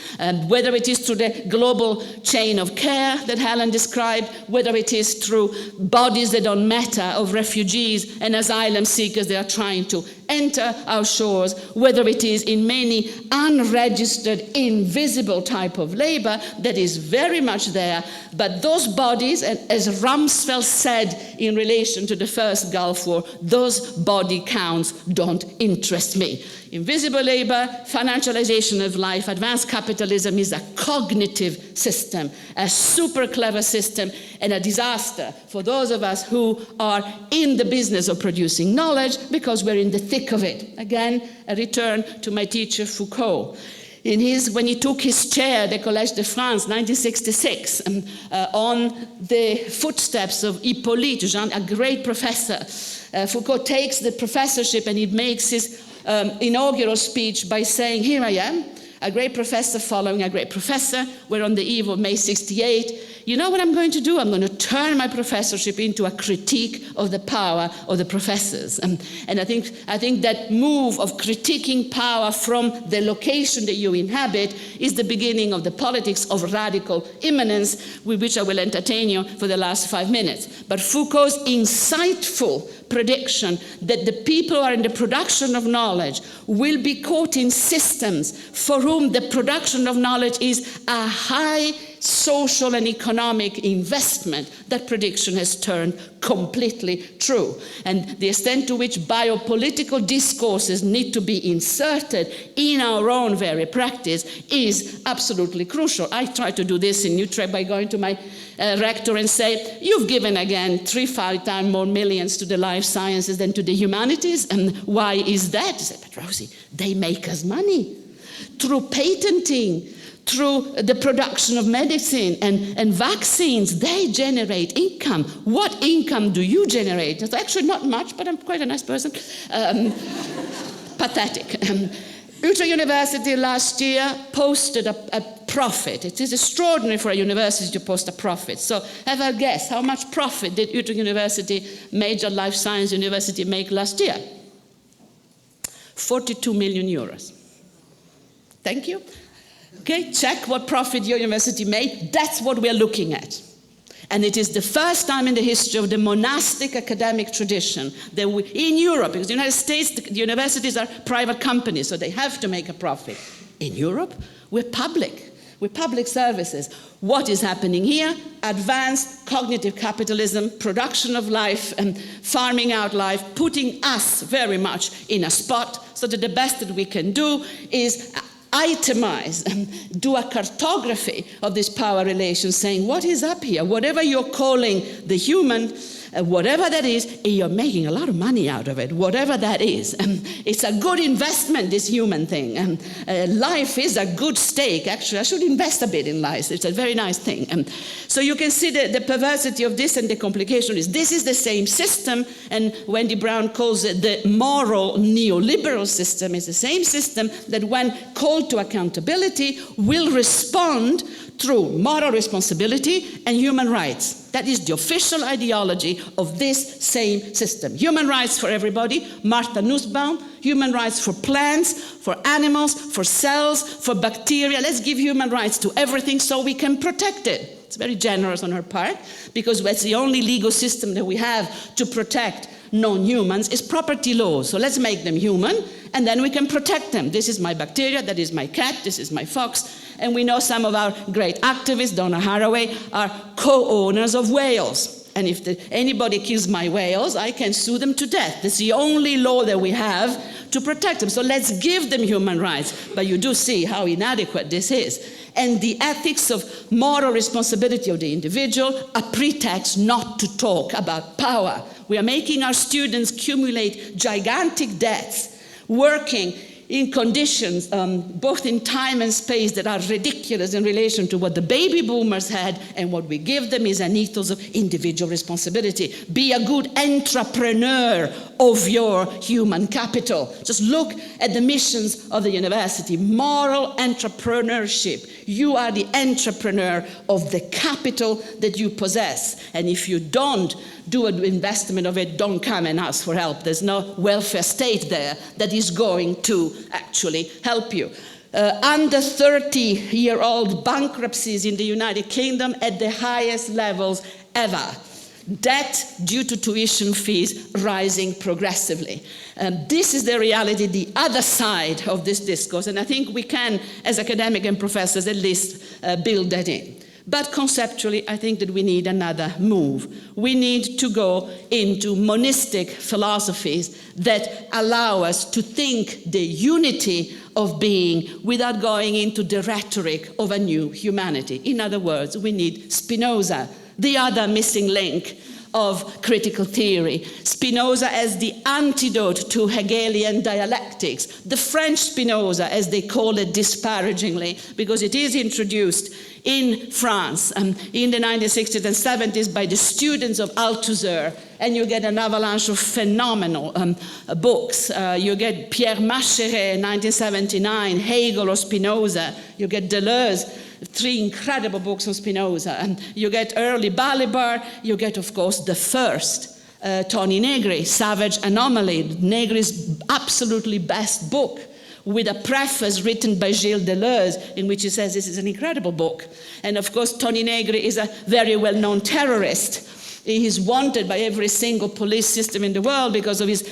Whether it is through the global chain of care that Helen described, whether it is through bodies that don't matter of refugees and asylum seekers that are trying to enter our shores, whether it is in many unregistered, invisible type of labor that is very much there, but those bodies, and as Rumsfeld said in relation to the first Gulf War, those body counts don't interest me. Invisible labor, financialization of life, advanced capitalism is a cognitive system, a super clever system, and a disaster for those of us who are in the business of producing knowledge because we're in the thick of it. Again, a return to my teacher Foucault. When he took his chair at the Collège de France, 1966, on the footsteps of Hippolyte, a great professor, Foucault takes the professorship and he makes his inaugural speech by saying, here I am, a great professor following a great professor. We're on the eve of May 68. You know what I'm going to do? I'm going to turn my professorship into a critique of the power of the professors. And I think that move of critiquing power from the location that you inhabit is the beginning of the politics of radical immanence, with which I will entertain you for the last 5 minutes. But Foucault's insightful prediction that the people who are in the production of knowledge will be caught in systems for whom the production of knowledge is a high social and economic investment, that prediction has turned completely true. And the extent to which biopolitical discourses need to be inserted in our own very practice is absolutely crucial. I try to do this in Utrecht by going to my rector and say, you've given again 3-5 times more millions to the life sciences than to the humanities, and why is that? I said, but Rosie, they make us money through patenting, through the production of medicine and vaccines. They generate income. What income do you generate? It's actually not much, but I'm quite a nice person. Pathetic. Utrecht University last year posted a profit. It is extraordinary for a university to post a profit. So have a guess, how much profit did Utrecht University, major life science university, make last year? 42 million euros. Thank you. Okay, check what profit your university made. That's what we're looking at. And it is the first time in the history of the monastic academic tradition that in Europe, because in the United States, the universities are private companies, so they have to make a profit. In Europe, we're public services. What is happening here? Advanced cognitive capitalism, production of life, and farming out life, putting us very much in a spot so that the best that we can do is itemize and do a cartography of this power relation, saying what is up here, whatever you're calling the human, whatever that is, you're making a lot of money out of it, whatever that is. It's a good investment, this human thing. Life is a good stake. Actually, I should invest a bit in life. It's a very nice thing. So you can see the perversity of this, and the complication is this is the same system, and Wendy Brown calls it the moral neoliberal system. It's the same system that when called to accountability will respond through moral responsibility and human rights. That is the official ideology of this same system. Human rights for everybody, Martha Nussbaum, human rights for plants, for animals, for cells, for bacteria. Let's give human rights to everything so we can protect it. It's very generous on her part, because that's the only legal system that we have to protect non-humans is property law. So let's make them human, and then we can protect them. This is my bacteria, that is my cat, this is my fox. And we know some of our great activists, Donna Haraway, are co-owners of whales. And if anybody kills my whales, I can sue them to death. That's the only law that we have to protect them. So let's give them human rights. But you do see how inadequate this is. And the ethics of moral responsibility of the individual, a pretext not to talk about power. We are making our students accumulate gigantic debts, working in conditions, both in time and space, that are ridiculous in relation to what the baby boomers had, and what we give them is an ethos of individual responsibility. Be a good entrepreneur of your human capital. Just look at the missions of the university. Moral entrepreneurship. You are the entrepreneur of the capital that you possess. And if you don't do an investment of it, don't come and ask for help. There's no welfare state there that is going to actually help you. Under 30-year-old bankruptcies in the United Kingdom at the highest levels ever. Debt due to tuition fees rising progressively. This is the reality, the other side of this discourse, and I think we can, as academics and professors, at least build that in. But conceptually, I think that we need another move. We need to go into monistic philosophies that allow us to think the unity of being without going into the rhetoric of a new humanity. In other words, we need Spinoza, the other missing link of critical theory. Spinoza as the antidote to Hegelian dialectics. The French Spinoza, as they call it disparagingly, because it is introduced in France in the 1960s and 70s by the students of Althusser, and you get an avalanche of phenomenal books. You get Pierre Macheret, 1979, Hegel or Spinoza. You get Deleuze, 3 incredible books on Spinoza. And you get early Balibar. You get, of course, the first, Tony Negri, Savage Anomaly, Negri's absolutely best book, with a preface written by Gilles Deleuze, in which he says this is an incredible book. And of course, Tony Negri is a very well-known terrorist. He is wanted by every single police system in the world because of his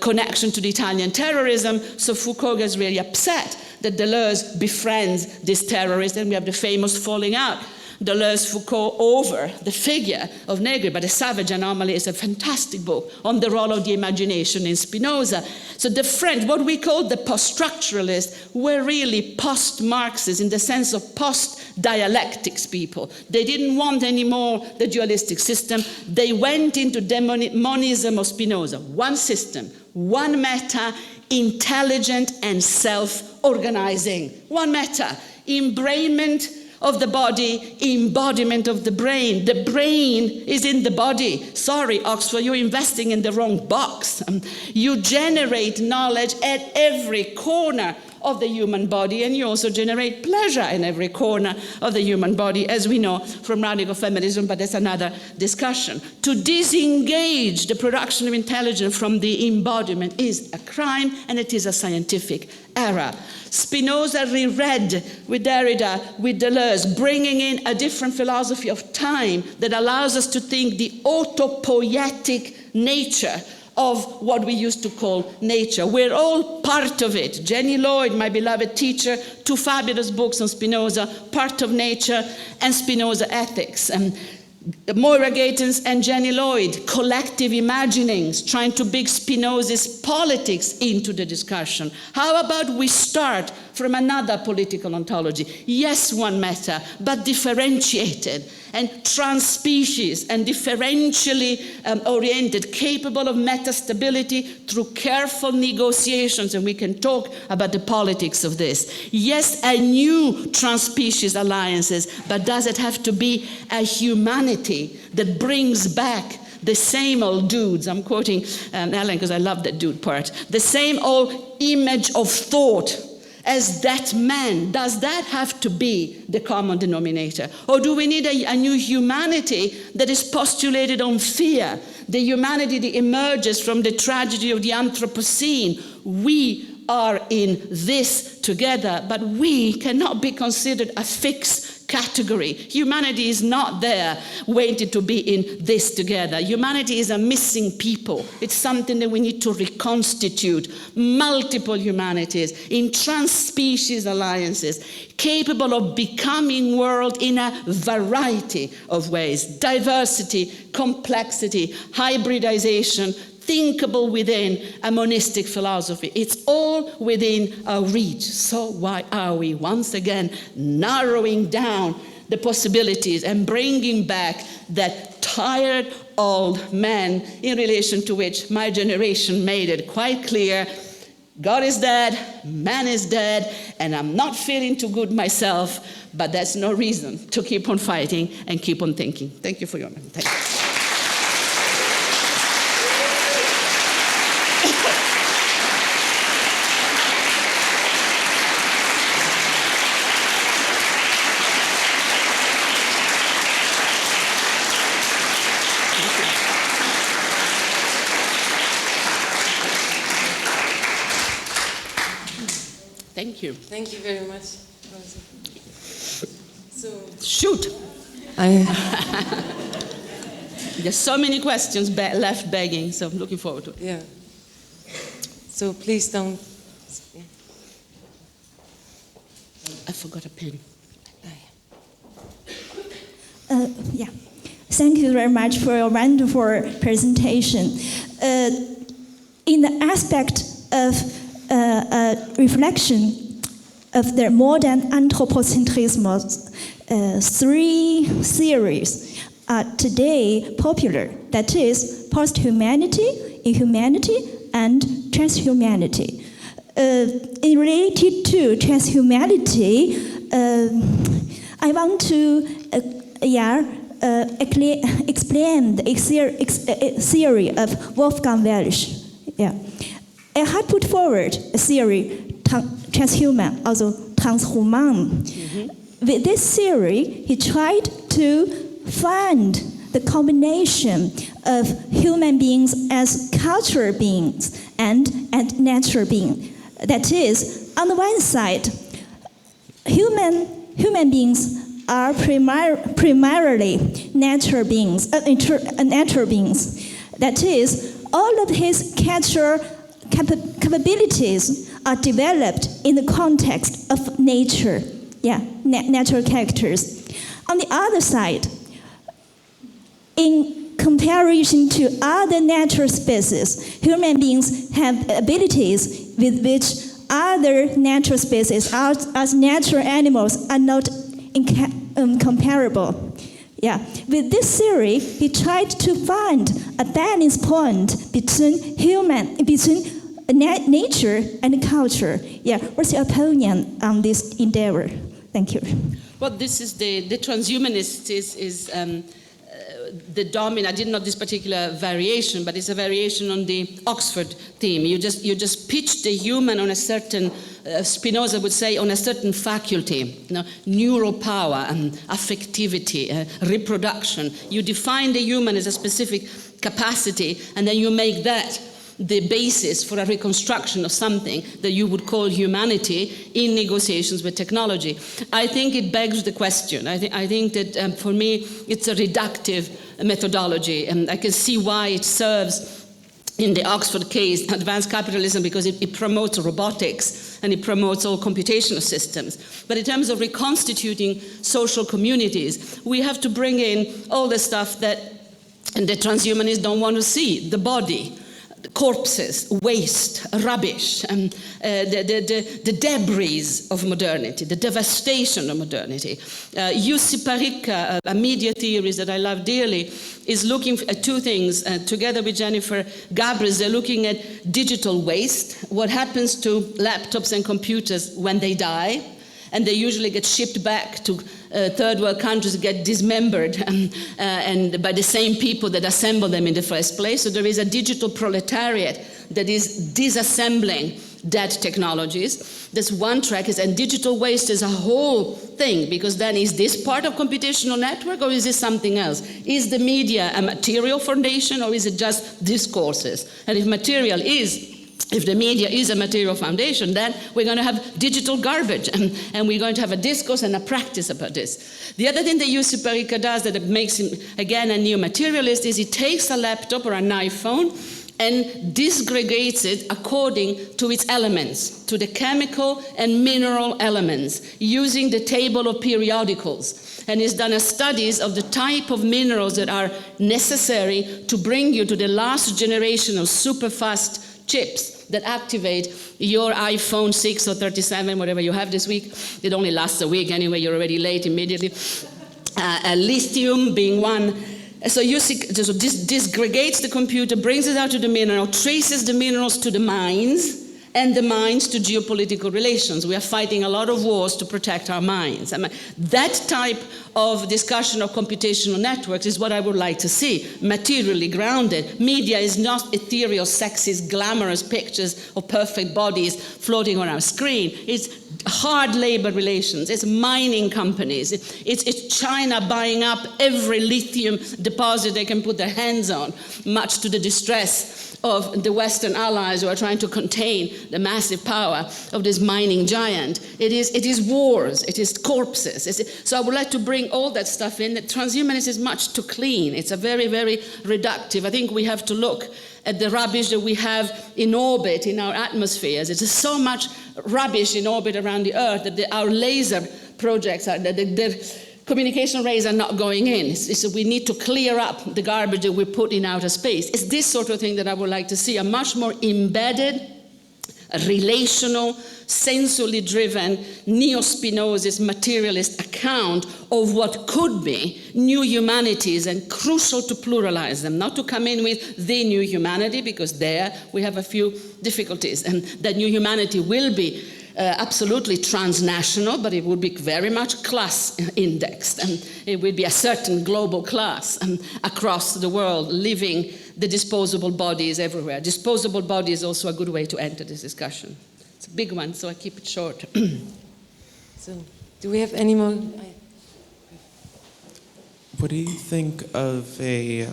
connection to the Italian terrorism. So Foucault gets really upset that Deleuze befriends this terrorist, and we have the famous falling out. Deleuze-Foucault over the figure of Negri, but The Savage Anomaly is a fantastic book on the role of the imagination in Spinoza. So the French, what we call the post-structuralists, were really post-Marxists in the sense of post-dialectics people. They didn't want anymore the dualistic system. They went into the monism of Spinoza. One system, one meta, intelligent and self-organizing. One meta, embrainment of the body, embodiment of the brain. The brain is in the body. Sorry, Oxford, you're investing in the wrong box. You generate knowledge at every corner of the human body, and you also generate pleasure in every corner of the human body, as we know from radical feminism, but that's another discussion. To disengage the production of intelligence from the embodiment is a crime, and it is a scientific error. Spinoza reread with Derrida, with Deleuze, bringing in a different philosophy of time that allows us to think the autopoietic nature of what we used to call nature. We're all part of it. Jenny Lloyd, my beloved teacher, 2 fabulous books on Spinoza, Part of Nature and Spinoza Ethics. Moira Gatens and Jenny Lloyd, collective imaginings, trying to bring Spinoza's politics into the discussion. How about we start from another political ontology? Yes, one meta, but differentiated and trans-species and differentially oriented, capable of meta-stability through careful negotiations, and we can talk about the politics of this. Yes, a new trans-species alliances, but does it have to be a humanity that brings back the same old dudes? I'm quoting Helen because I love that dude part. The same old image of thought as that man? Does that have to be the common denominator? Or do we need a new humanity that is postulated on fear? The humanity that emerges from the tragedy of the Anthropocene. We are in this together, but we cannot be considered a fixed category. Humanity is not there waiting to be in this together. Humanity is a missing people. It's something that we need to reconstitute. Multiple humanities in trans-species alliances, capable of becoming world in a variety of ways. Diversity, complexity, hybridization, thinkable within a monistic philosophy. It's all within our reach. So why are we once again narrowing down the possibilities and bringing back that tired old man in relation to which my generation made it quite clear, God is dead, man is dead, and I'm not feeling too good myself, but that's no reason to keep on fighting and keep on thinking. Thank you for your time. Thank you. Thank you. Thank you very much, Rosi. So shoot. There's so many questions left begging, so I'm looking forward to it. Yeah. So please don't. I forgot a pen. Yeah. Thank you very much for your wonderful presentation. In the aspect of reflection of the modern anthropocentrism, three theories are today popular. That is posthumanity, inhumanity, and transhumanity. In related to transhumanity, I want to explain the theory of Wolfgang Welsch. Yeah. I had put forward a theory, transhuman, also transhuman. Mm-hmm. With this theory, he tried to find the combination of human beings as cultural beings and natural beings. That is, on the one side, human beings are primarily natural beings. Natural beings. That is, all of his cultural capabilities are developed in the context of nature. Yeah, natural characters. On the other side, in comparison to other natural species, human beings have abilities with which other natural species, as natural animals, are not comparable. Yeah. With this theory, he tried to find a balance point between nature and culture. Yeah. What's your opinion on this endeavor? Thank you. Well, this is the transhumanist is the dominant. I did not this particular variation, but it's a variation on the Oxford theme. You just pitch the human on a certain, Spinoza would say, on a certain faculty, neural power, affectivity, reproduction. You define the human as a specific capacity, and then you make that the basis for a reconstruction of something that you would call humanity in negotiations with technology. I think it begs the question. I think that for me it's a reductive methodology, and I can see why it serves in the Oxford case advanced capitalism, because it promotes robotics and it promotes all computational systems. But in terms of reconstituting social communities, we have to bring in all the stuff that the transhumanists don't want to see: the body, corpses, waste, rubbish, the debris of modernity, the devastation of modernity. Jussi Parikka, a media theorist that I love dearly, is looking at two things. Together with Jennifer Gabrez, they're looking at digital waste, what happens to laptops and computers when they die, and they usually get shipped back to third world countries, get dismembered and by the same people that assembled them in the first place. So there is a digital proletariat that is disassembling dead technologies. That's one track, and digital waste is a whole thing, because then is this part of computational network, or is this something else? Is the media a material foundation, or is it just discourses? And if the media is a material foundation, then we're going to have digital garbage, and we're going to have a discourse and a practice about this. The other thing that Jussi Parikka does that makes him, again, a new materialist is he takes a laptop or an iPhone and disgregates it according to its elements, to the chemical and mineral elements, using the table of periodicals. And he's done studies of the type of minerals that are necessary to bring you to the last generation of super fast chips that activate your iPhone 6 or 37, whatever you have this week. It only lasts a week anyway, you're already late immediately. Lithium being one. So this disgregates the computer, brings it out to the mineral, traces the minerals to the mines, and the minds to geopolitical relations. We are fighting a lot of wars to protect our minds. That type of discussion of computational networks is what I would like to see, materially grounded. Media is not ethereal, sexist, glamorous pictures of perfect bodies floating on our screen. It's hard labor relations. It's mining companies. It's China buying up every lithium deposit they can put their hands on, much to the distress of the Western allies who are trying to contain the massive power of this mining giant. It is wars, it is corpses. So I would like to bring all that stuff in. Transhumanism is much too clean. It's a very, very reductive. I think we have to look at the rubbish that we have in orbit in our atmospheres. There's so much rubbish in orbit around the Earth that our laser projects, the communication rays are not going in. So we need to clear up the garbage that we put in outer space. It's this sort of thing that I would like to see, a much more embedded, relational, sensually driven, neo-Spinozist, materialist account of what could be new humanities, and crucial to pluralize them, not to come in with the new humanity, because there we have a few difficulties, and that new humanity will be absolutely transnational, but it would be very much class indexed, and it would be a certain global class across the world living the disposable bodies everywhere. Disposable body is also a good way to enter this discussion. It's a big one, so I keep it short. So, do we have any more? What do you think of a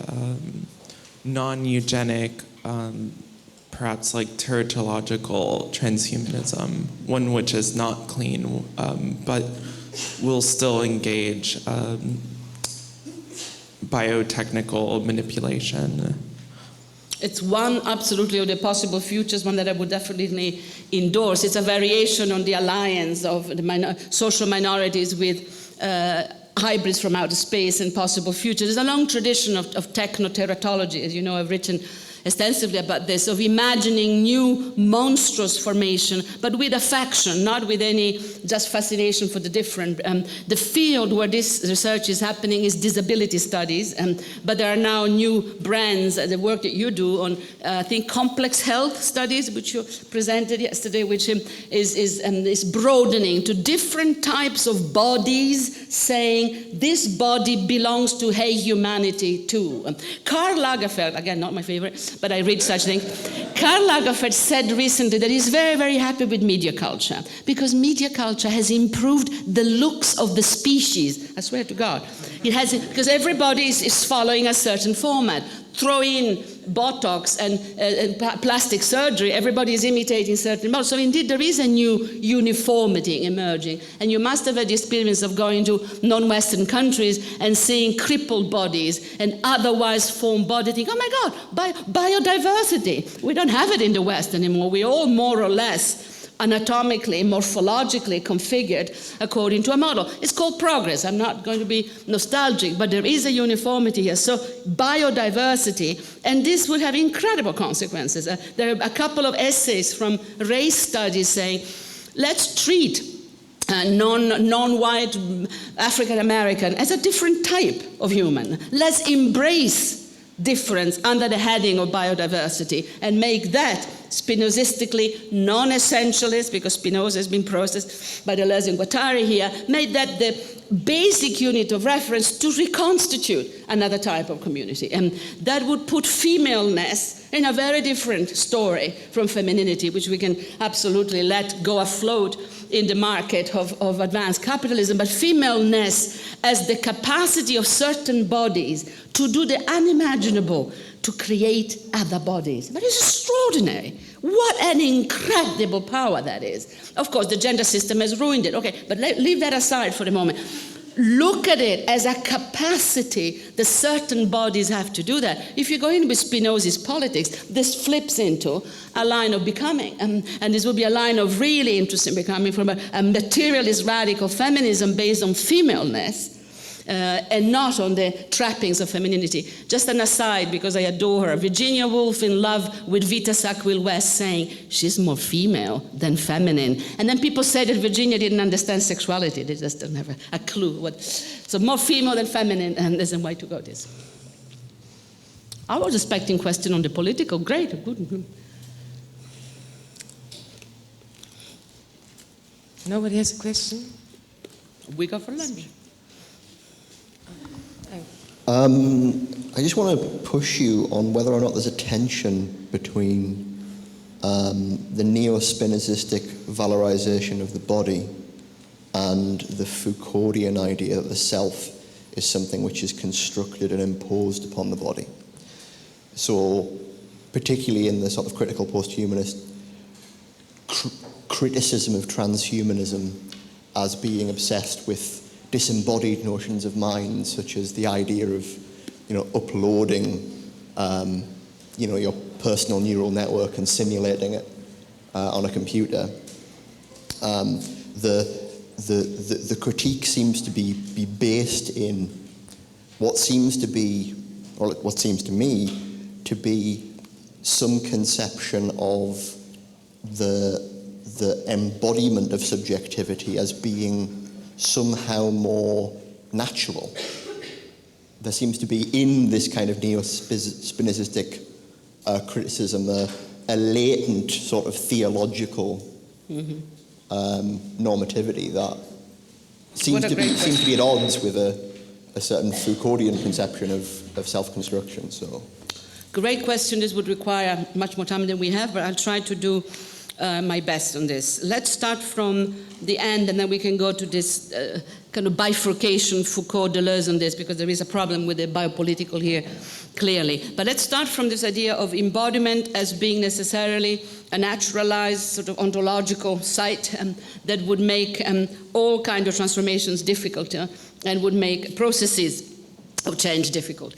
non-eugenic, perhaps like teratological transhumanism, one which is not clean, but will still engage biotechnical manipulation? It's one, absolutely, of the possible futures, one that I would definitely endorse. It's a variation on the alliance of the social minorities with hybrids from outer space and possible futures. There's a long tradition of techno-teratology. As you know, I've written extensively about this, of imagining new monstrous formation, but with affection, not with any just fascination for the different. The field where this research is happening is disability studies, but there are now new brands, the work that you do on, I think, complex health studies, which you presented yesterday, which is broadening to different types of bodies, saying this body belongs to hey humanity too. Karl Lagerfeld, again, not my favorite, but I read such things. Karl Lagerfeld said recently that he's very, very happy with media culture, because media culture has improved the looks of the species. I swear to God. It has, because everybody is following a certain format. Throw in Botox and plastic surgery, everybody is imitating certain models. So indeed, there is a new uniformity emerging. And you must have had the experience of going to non-Western countries and seeing crippled bodies and otherwise formed bodies. Think, oh my God, biodiversity. We don't have it in the West anymore. We're all more or less anatomically, morphologically configured according to a model. It's called progress. I'm not going to be nostalgic, but there is a uniformity here. So biodiversity, and this would have incredible consequences. There are a couple of essays from race studies saying, let's treat non-white African American as a different type of human. Let's embrace difference under the heading of biodiversity and make that Spinozistically non-essentialist, because Spinoza has been processed by Deleuze and Guattari here, made that the basic unit of reference to reconstitute another type of community. And that would put femaleness in a very different story from femininity, which we can absolutely let go afloat in the market of advanced capitalism. But femaleness as the capacity of certain bodies to do the unimaginable, to create other bodies. But it's extraordinary. What an incredible power that is. Of course, the gender system has ruined it. Okay, but leave that aside for a moment. Look at it as a capacity that certain bodies have to do that. If you go in with Spinoza's politics, this flips into a line of becoming. And this will be a line of really interesting becoming from a materialist radical feminism based on femaleness. And not on the trappings of femininity. Just an aside, because I adore her. Virginia Woolf in love with Vita Sackville-West saying, she's more female than feminine. And then people say that Virginia didn't understand sexuality. They just don't have a clue. So more female than feminine, and there's a way to go this. I was expecting question on the political. Great, good. Nobody has a question? We go for lunch. I just want to push you on whether or not there's a tension between the neo-Spinozistic valorization of the body and the Foucauldian idea that the self is something which is constructed and imposed upon the body. So, particularly in the sort of critical post-humanist criticism of transhumanism as being obsessed with disembodied notions of mind, such as the idea of, uploading, your personal neural network and simulating it on a computer. The critique seems to be based in what seems to be, or what seems to me to be, some conception of the embodiment of subjectivity as being somehow more natural. There seems to be in this kind of neo-Spinozistic criticism a latent sort of theological normativity that seems to be at odds with a certain Foucauldian conception of self-construction. So, great question. This would require much more time than we have, but I'll try to do my best on this. Let's start from the end, and then we can go to this kind of bifurcation, Foucault, Deleuze on this, because there is a problem with the biopolitical here, clearly. But let's start from this idea of embodiment as being necessarily a naturalized sort of ontological site that would make all kinds of transformations difficult and would make processes of change difficult.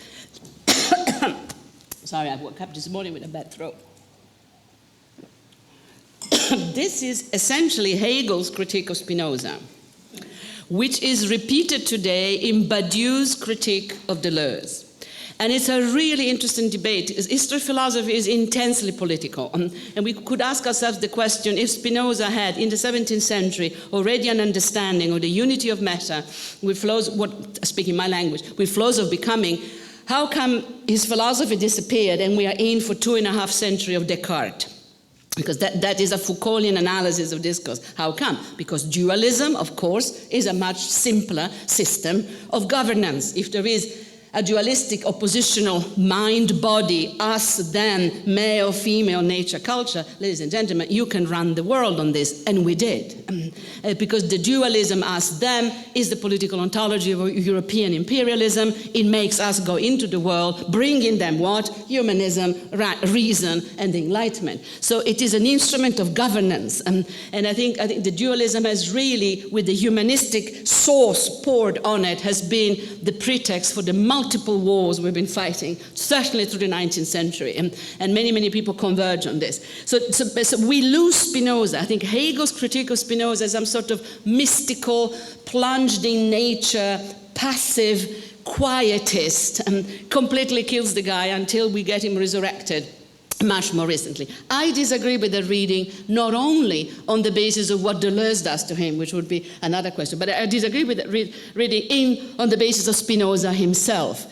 Sorry, I woke up this morning with a bad throat. This is essentially Hegel's critique of Spinoza, which is repeated today in Badiou's critique of Deleuze. And it's a really interesting debate. History philosophy is intensely political. And we could ask ourselves the question, if Spinoza had, in the 17th century, already an understanding of the unity of matter, with flows, speaking my language, with flows of becoming, how come his philosophy disappeared and we are in for 2.5 centuries of Descartes? Because that is a Foucauldian analysis of discourse. How come? Because dualism, of course, is a much simpler system of governance. If there is a dualistic oppositional mind-body, us, them, male, female, nature, culture, ladies and gentlemen, you can run the world on this, and we did. Because the dualism, us, them, is the political ontology of European imperialism. It makes us go into the world, bring in them what? Humanism, reason, and the Enlightenment. So it is an instrument of governance. And I think the dualism has really, with the humanistic sauce poured on it, has been the pretext for the multiple wars we've been fighting, certainly through the 19th century, and many people converge on this. So we lose Spinoza. I think Hegel's critique of Spinoza as some sort of mystical, plunged in nature, passive, quietist, and completely kills the guy until we get him resurrected much more recently. I disagree with the reading, not only on the basis of what Deleuze does to him, which would be another question, but I disagree with the reading on the basis of Spinoza himself.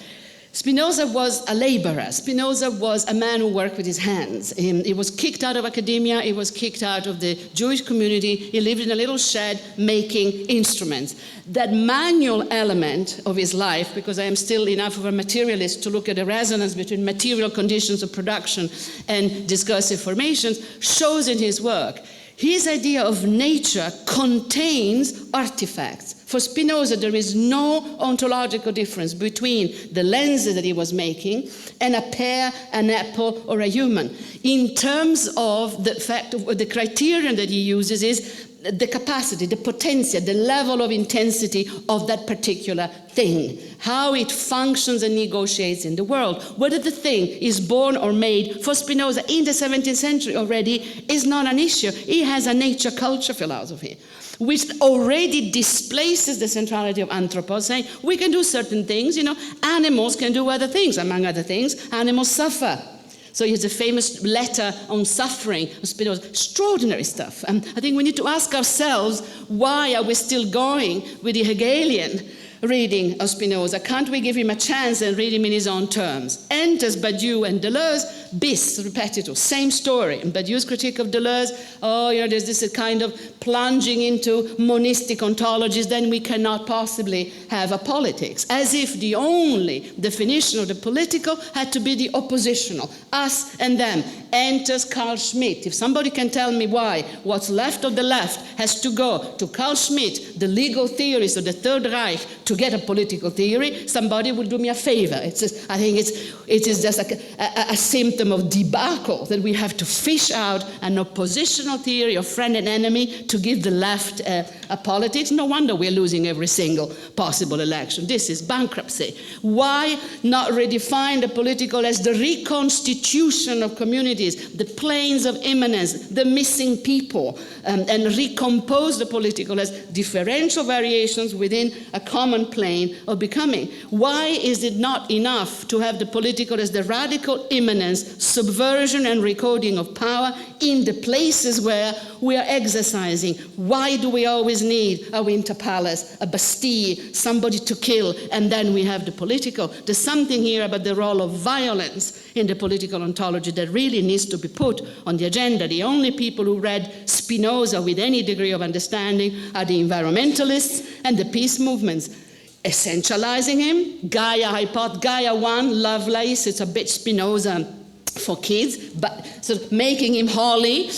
Spinoza was a laborer. Spinoza was a man who worked with his hands. He was kicked out of academia. He was kicked out of the Jewish community. He lived in a little shed making instruments. That manual element of his life, because I am still enough of a materialist to look at the resonance between material conditions of production and discursive formations, shows in his work. His idea of nature contains artifacts. For Spinoza, there is no ontological difference between the lenses that he was making and a pear, an apple, or a human. In terms of the fact of the criterion that he uses is the capacity, the potentia, the level of intensity of that particular thing, how it functions and negotiates in the world. Whether the thing is born or made, for Spinoza in the 17th century already, is not an issue. He has a nature-culture philosophy, which already displaces the centrality of anthropos, saying we can do certain things, animals can do other things. Among other things, animals suffer. So he has a famous letter on suffering of Spinoza, extraordinary stuff. I think we need to ask ourselves, why are we still going with the Hegelian reading of Spinoza? Can't we give him a chance and read him in his own terms? Enters Badiou and Deleuze, bis repetitus, same story. In Badiou's critique of Deleuze, there's this kind of plunging into monistic ontologies, then we cannot possibly have a politics. As if the only definition of the political had to be the oppositional, us and them. Enters Carl Schmitt. If somebody can tell me why what's left of the left has to go to Carl Schmitt, the legal theorist of the Third Reich, to get a political theory, somebody will do me a favor. I think it is just a symptom of debacle that we have to fish out an oppositional theory of friend and enemy to give the left a politics. No wonder we're losing every single possible election. This is bankruptcy. Why not redefine the political as the reconstitution of communities, the planes of immanence, the missing people, and recompose the political as differential variations within a common plane of becoming? Why is it not enough to have the political as the radical immanence, subversion and recoding of power in the places where we are exercising? Why do we always need a winter palace, a Bastille, somebody to kill, and then we have the political? There's something here about the role of violence in the political ontology that really needs to be put on the agenda. The only people who read Spinoza with any degree of understanding are the environmentalists and the peace movements. Essentializing him, Gaia 1, Lovelace, it's a bit Spinoza for kids, but sort of making him holy,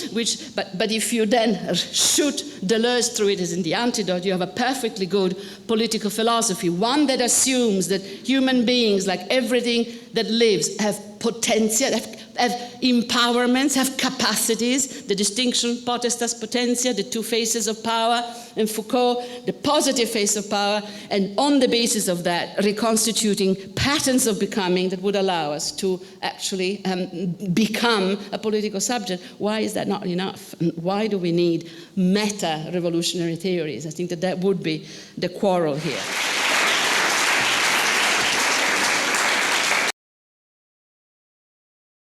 but if you then shoot Deleuze through it as in The Antidote, you have a perfectly good political philosophy, one that assumes that human beings, like everything that lives, have potential, have empowerments, have capacities, the distinction, potestas potentia, the two faces of power, and Foucault, the positive face of power, and on the basis of that, reconstituting patterns of becoming that would allow us to actually become a political subject. Why is that not enough? And why do we need meta-revolutionary theories? I think that would be the quarrel here.